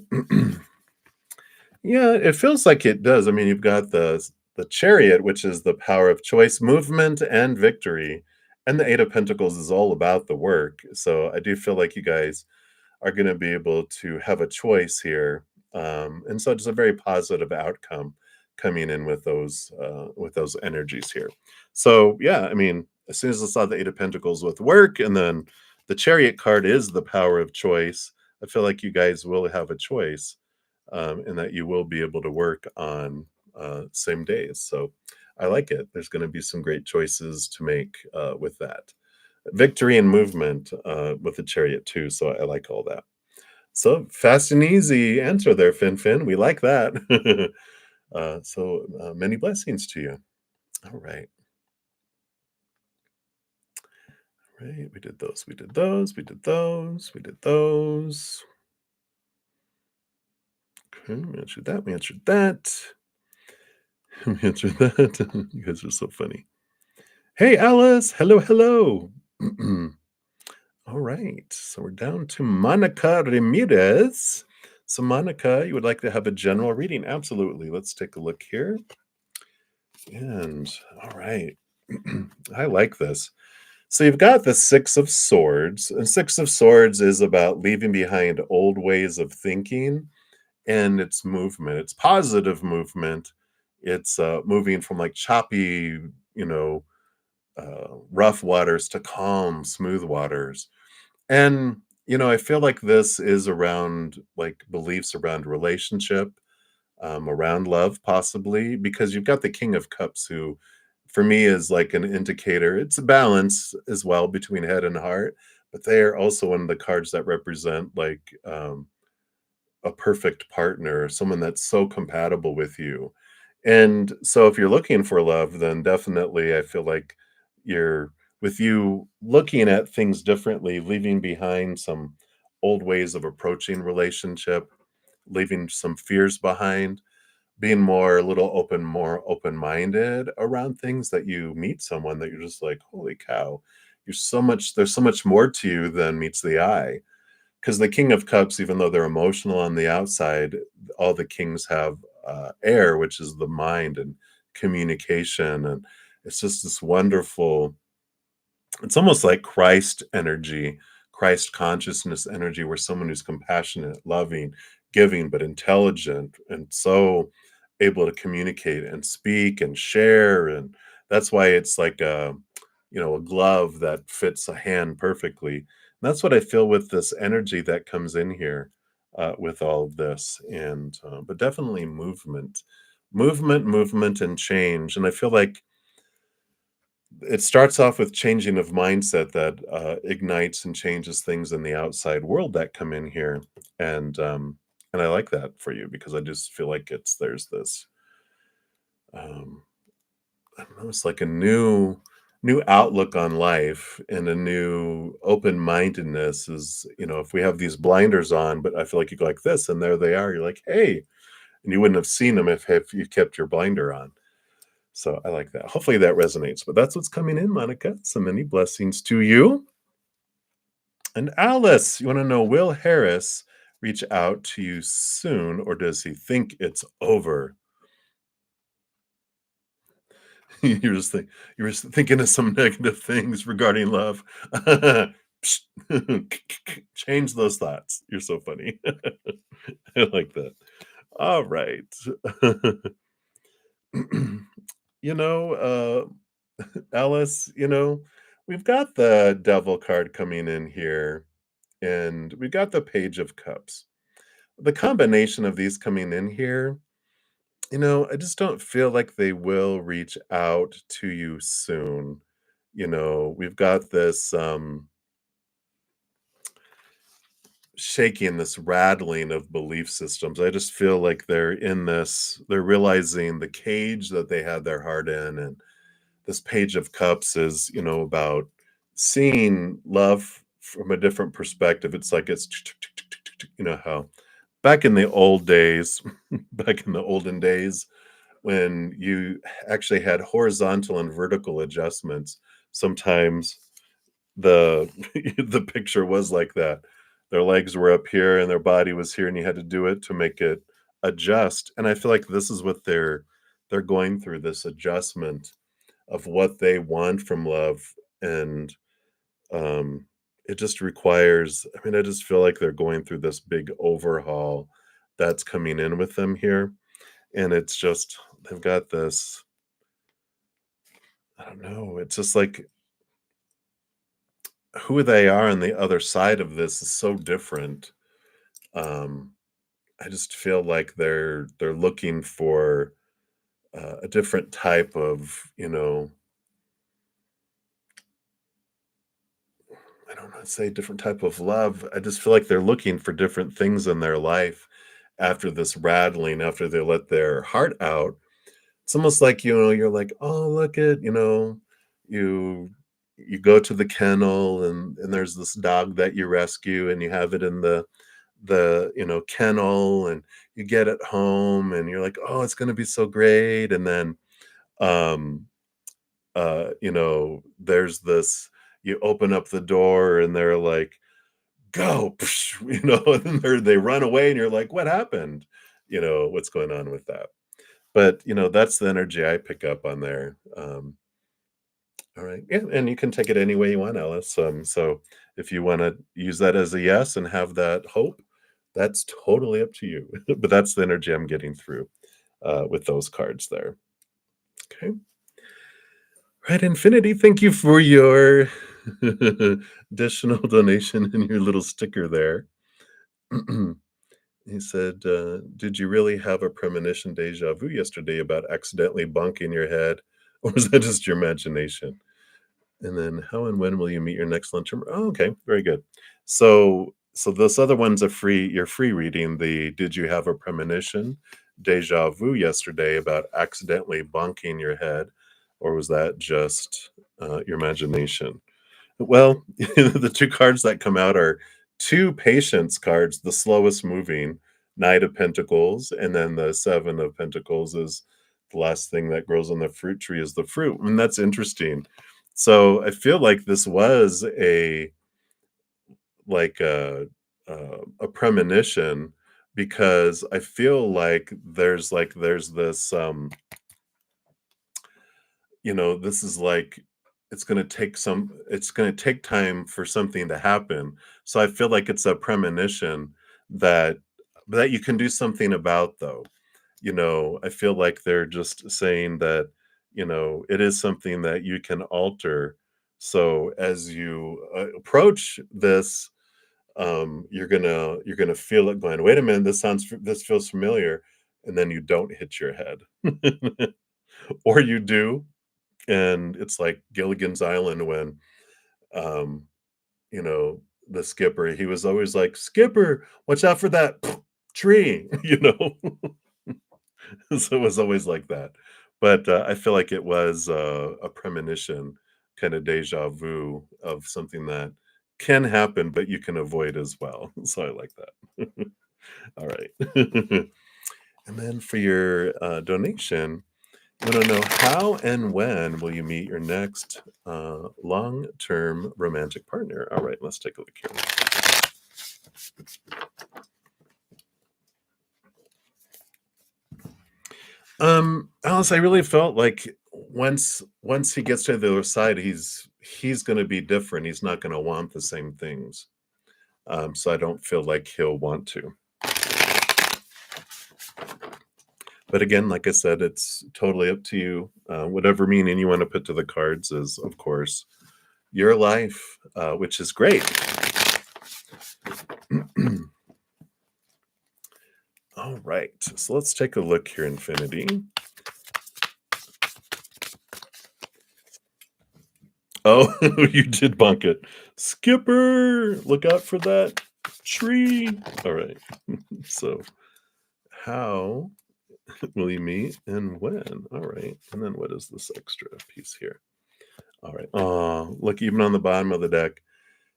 Yeah, it feels like it does. I mean, you've got the Chariot, which is the power of choice, movement, and victory, and the Eight of Pentacles is all about the work. So I do feel like you guys are going to be able to have a choice here, and so it's a very positive outcome coming in with those energies here. So yeah, I mean, as soon as I saw the Eight of Pentacles with work, and then the Chariot card is the power of choice, I feel like you guys will have a choice, and that you will be able to work on same days. So I like it. There's going to be some great choices to make with that victory and movement with the Chariot too. So I like all that. So fast and easy answer there, Fin. We like that. Many blessings to you. All right. Right, we did those, we did those, we did those, we did those. Okay, we answered that, we answered that. We answered that. You guys are so funny. Hey, Alice. Hello, hello. All right. So we're down to Monica Ramirez. So, Monica, you would like to have a general reading? Absolutely. Let's take a look here. And all right. I like this. So you've got the Six of Swords, and Six of Swords is about leaving behind old ways of thinking and it's movement. It's positive movement. It's moving from like choppy, you know, rough waters to calm, smooth waters. And, I feel like this is around like beliefs around relationship, around love, possibly, because you've got the King of Cups, who for me is like an indicator. It's a balance as well between head and heart, but they are also one of the cards that represent like a perfect partner, someone that's so compatible with you. And so if you're looking for love, then definitely I feel like you're with you looking at things differently, leaving behind some old ways of approaching relationship, leaving some fears behind, being more a little open, more open-minded around things that you meet someone that you're just like, holy cow, there's so much more to you than meets the eye. Because the King of Cups, even though they're emotional on the outside, all the kings have air, which is the mind and communication. And it's just this wonderful, it's almost like Christ energy, Christ consciousness energy, where someone who's compassionate, loving, giving, but intelligent, and so able to communicate and speak and share. And that's why it's like a glove that fits a hand perfectly. And that's what I feel with this energy that comes in here with all of this. And but definitely movement, and change. And I feel like it starts off with changing of mindset that ignites and changes things in the outside world that come in here. And um and I like that for you, because I just feel like there's this um I don't know, it's like a new outlook on life and a new open-mindedness. Is, if we have these blinders on, but I feel like you go like this and there they are, you're like, hey, and you wouldn't have seen them if you kept your blinder on. So I like that. Hopefully that resonates. But that's what's coming in, Monica. So many blessings to you. And Alice, you want to know, will Harris reach out to you soon, or does he think it's over? You were just thinking of some negative things regarding love. Psst. Change those thoughts. You're so funny. I like that. All right. you know, Alice, we've got the devil card coming in here, and we got the Page of Cups. The combination of these coming in here, I just don't feel like they will reach out to you soon. We've got this shaking, this rattling of belief systems. I just feel like they're realizing the cage that they had their heart in. And this Page of Cups is, about seeing love from a different perspective. It's like how back in the old days, back in the olden days, when you actually had horizontal and vertical adjustments, sometimes the the picture was like that. Their legs were up here and their body was here, and you had to do it to make it adjust. And I feel like this is what they're going through, this adjustment of what they want from love. And um it just requires, I mean, I just feel like they're going through this big overhaul that's coming in with them here. And it's just, they've got this, I don't know, it's just like who they are on the other side of this is so different. um I just feel like they're looking for a different type of, I don't know how to say, different type of love. I just feel like they're looking for different things in their life after this rattling, after they let their heart out. It's almost like, you're like, oh, look at, you you go to the kennel and there's this dog that you rescue and you have it in the kennel and you get it home and you're like, "Oh, it's gonna be so great." And then, um, there's this you open up the door and they're like, "Go," and then they run away and you're like, "What happened?" What's going on with that? But, that's the energy I pick up on there. All right. Yeah, and you can take it any way you want, Alice. So if you want to use that as a yes and have that hope, that's totally up to you. But that's the energy I'm getting through with those cards there. Okay. Right, Infinity. Thank you for your additional donation and your little sticker there. He said, "Did you really have a premonition deja vu yesterday about accidentally bonking your head, or was that just your imagination?" And then how and when will you meet your next lunch? Oh, okay, very good. So this other one's a free you're free reading the did you have a premonition, deja vu yesterday about accidentally bonking your head, or was that just your imagination? Well, the two cards that come out are two patience cards, the slowest moving, Knight of Pentacles, and then the Seven of Pentacles is the last thing that grows on the fruit tree is the fruit. And that's interesting. So I feel like this was like a premonition because I feel like there's this this is like it's going to take time for something to happen. So I feel like it's a premonition that that you can do something about though. I feel like they're just saying that, it is something that you can alter. So as you approach this, you're gonna feel it going, wait a minute, this feels familiar, and then you don't hit your head. Or you do, and it's like Gilligan's Island when, um, you know, the skipper, he was always like, "Skipper, watch out for that tree," you know? So it was always like that. But, I feel like it was, a premonition, kinda deja vu of something that can happen, but you can avoid as well. So I like that. All right. And then for your, donation, I wanna know how and when will you meet your next, long-term romantic partner? All right, let's take a look here. Alice, I really felt like once he gets to the other side, he's gonna be different. He's not gonna want the same things. So I don't feel like he'll want to. But again, like I said, it's totally up to you. Whatever meaning you want to put to the cards is, of course, your life, which is great. All right, so let's take a look here, Infinity. Oh, you did bunk it. Skipper, look out for that tree. All right. So, how will you meet and when? All right. And then what is this extra piece here? All right. Oh, look, even on the bottom of the deck,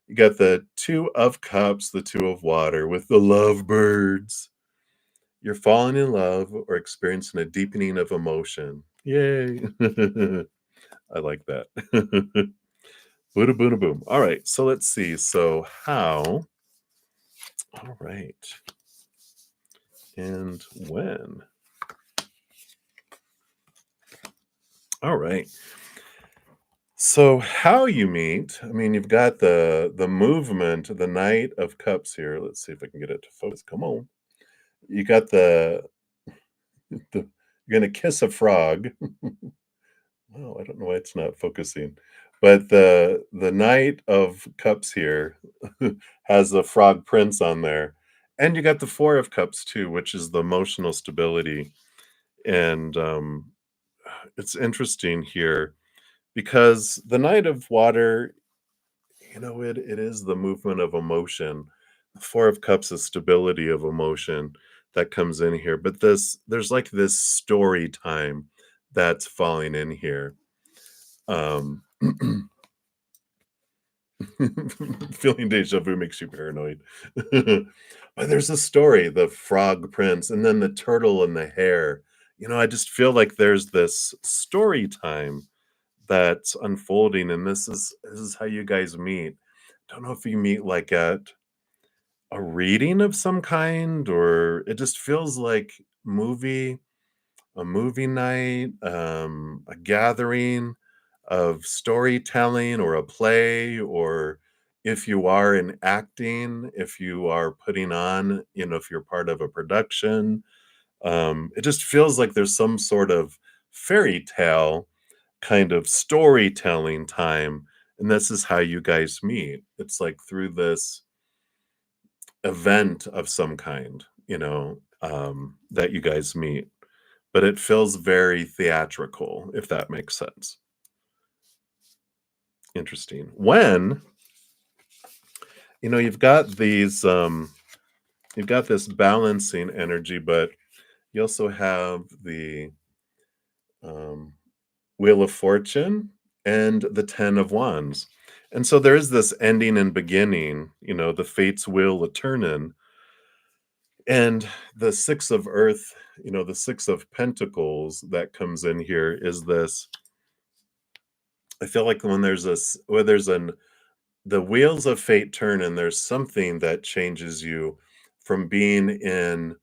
you got the Two of Cups, the Two of Water with the lovebirds. You're falling in love or experiencing a deepening of emotion. Yay. I like that. Boom, boom, boom. All right. So let's see. So, how? All right. And when? All right. So how you meet, I mean, you've got the movement, the Knight of Cups here. Let's see if I can get it to focus. Come on. You got the you're gonna kiss a frog. Oh, I don't know why it's not focusing. But the Knight of Cups here has a frog prince on there. And you got the Four of Cups too, which is the emotional stability. And it's interesting here because the Knight of Water, it is the movement of emotion. The Four of Cups is stability of emotion that comes in here. But there's like this story time that's falling in here. Um, Feeling deja vu makes you paranoid. But there's a story, the Frog Prince, and then the turtle and the hare. I just feel like there's this story time that's unfolding, and this is how you guys meet. Don't know if you meet like at a reading of some kind, or it just feels like movie a movie night, a gathering of storytelling or a play, or if you are in acting, if you are putting on, if you're part of a production, it just feels like there's some sort of fairy tale kind of storytelling time. And this is how you guys meet. It's like through this event of some kind, that you guys meet, but it feels very theatrical, if that makes sense. Interesting. When, you've got you've got this balancing energy, but you also have the um, Wheel of Fortune and the 10 of Wands. And so there is this ending and beginning, the fates wheel a turning. And the Six of Earth, the Six of Pentacles that comes in here is this. I feel like when there's an the wheels of fate turn and there's something that changes you from being in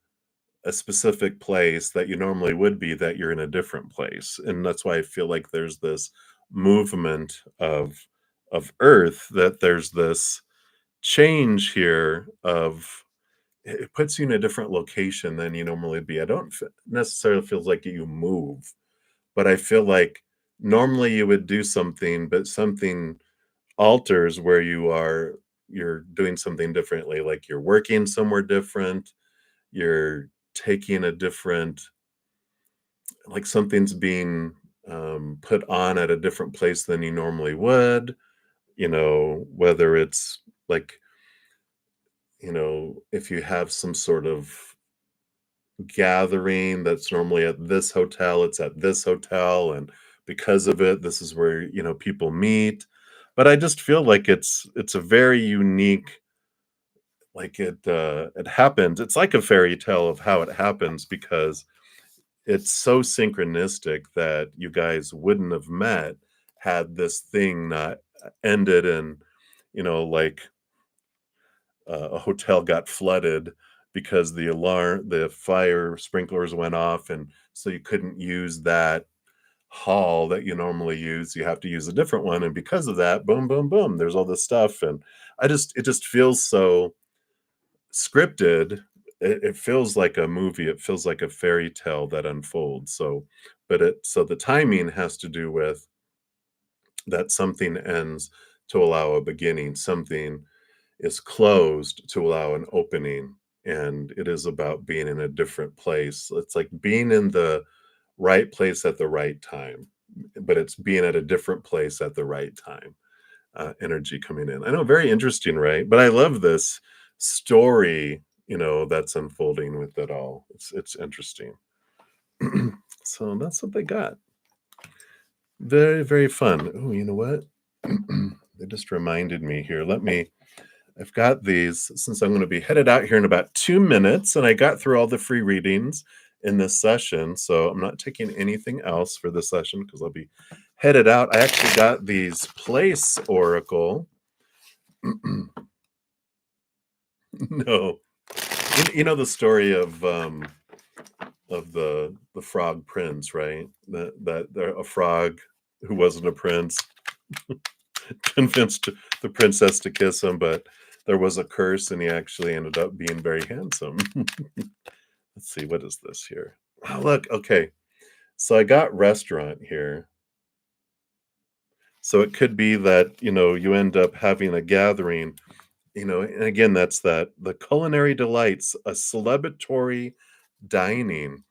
a specific place that you normally would be, that you're in a different place. And that's why I feel like there's this movement of earth, that there's this change here of it puts you in a different location than you normally be. I don't necessarily feels like you move, but I feel like normally you would do something, but something alters where you're doing something differently, like you're working somewhere different, you're taking a different, like something's being put on at a different place than you normally would, whether it's like, if you have some sort of gathering that's normally at this hotel, it's at this hotel, and because of it, this is where, people meet. But I just feel like it's a very unique, like it happens. It's like a fairy tale of how it happens, because it's so synchronistic that you guys wouldn't have met had this thing not ended in, like a hotel got flooded because the fire sprinklers went off, and so you couldn't use that hall that you normally use. You have to use a different one, and because of that, boom, boom, boom, there's all this stuff, and it just feels so scripted. It feels like a movie. It feels like a fairy tale that unfolds. So the timing has to do with that something ends to allow a beginning. Something is closed to allow an opening, and it is about being in a different place. It's like being in the right place at the right time, but it's being at a different place at the right time. Energy coming in. I know, very interesting, right? But I love this story, that's unfolding with it all. It's interesting. So that's what they got. Very, very fun. Oh, you know what? They just reminded me here. I've got these, since I'm going to be headed out here in about 2 minutes, and I got through all the free readings in this session. So I'm not taking anything else for this session because I'll be headed out. I actually got these Place Oracle. No. You know the story of the Frog Prince, right? A frog who wasn't a prince convinced the princess to kiss him, but there was a curse, and he actually ended up being very handsome. Let's see, what is this here? Oh, look, okay. So I got restaurant here. So it could be that, you end up having a gathering, and again, that's the culinary delights, a celebratory dining.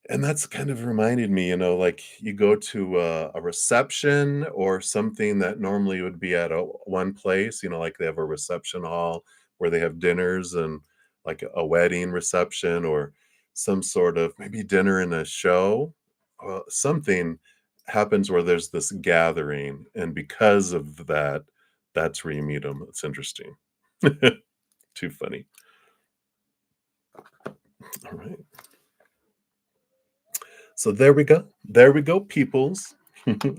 And that's kind of reminded me, like you go to a reception or something that normally would be at one place, like they have a reception hall where they have dinners, and like a wedding reception, or some sort of maybe dinner and a show. Something happens where there's this gathering. And because of that, That's where you meet them. It's interesting. Too funny. All right. So there we go. There we go, peoples.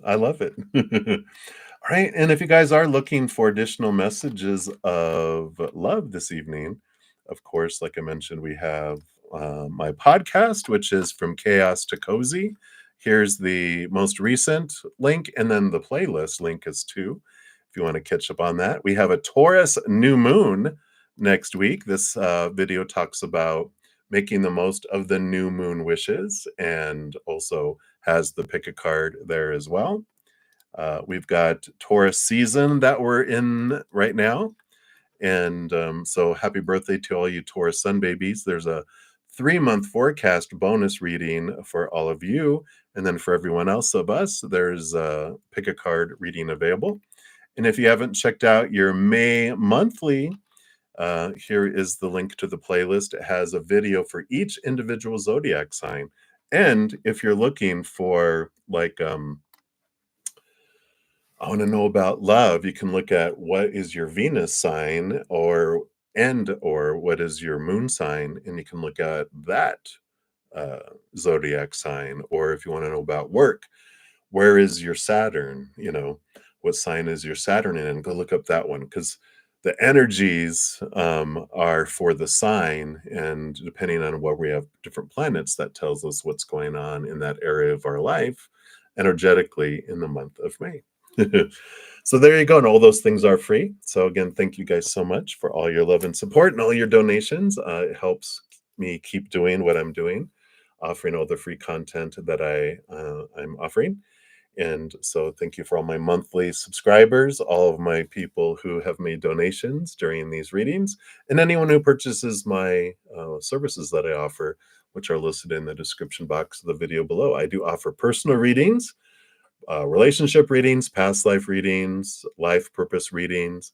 I love it. All right. And if you guys are looking for additional messages of love this evening, of course, like I mentioned, we have my podcast, which is From Chaos to Cozy. Here's the most recent link, and then the playlist link is too, if you want to catch up on that. We have a Taurus new moon next week. This video talks about making the most of the new moon wishes, and also has the pick a card there as well. We've got Taurus season that we're in right now. And so happy birthday to all you Taurus sun babies. There's a 3-month forecast bonus reading for all of you. And then for everyone else of us, there's a pick a card reading available. And if you haven't checked out your May monthly, here is the link to the playlist. It has a video for each individual zodiac sign. And if you're looking for like, I want to know about love, you can look at what is your Venus sign or what is your moon sign, and you can look at that uh, zodiac sign. Or if you want to know about work, where is your Saturn? What sign is your Saturn in? And go look up that one, because the energies are for the sign, and depending on where we have different planets, that tells us what's going on in that area of our life energetically in the month of May. So there you go. And all those things are free. So again, thank you guys so much for all your love and support and all your donations. It helps me keep doing what I'm doing, offering all the free content that I'm offering. And so thank you for all my monthly subscribers, all of my people who have made donations during these readings, and anyone who purchases my services that I offer, which are listed in the description box of the video below. I do offer personal readings, relationship readings, past life readings, life purpose readings,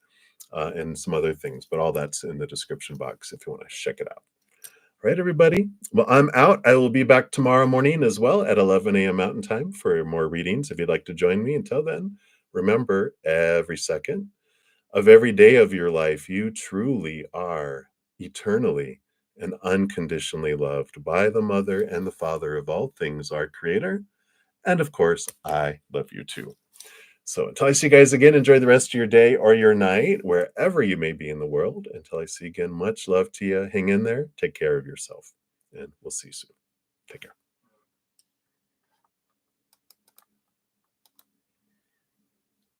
and some other things. But all that's in the description box if you want to check it out. All right, everybody. Well, I'm out. I will be back tomorrow morning as well at 11 a.m. Mountain Time for more readings if you'd like to join me. Until then, remember, every second of every day of your life, you truly are eternally and unconditionally loved by the Mother and the Father of all things, our Creator. And of course, I love you too. So until I see you guys again, enjoy the rest of your day or your night, wherever you may be in the world. Until I see you again, much love to you. Hang in there. Take care of yourself. And we'll see you soon. Take care.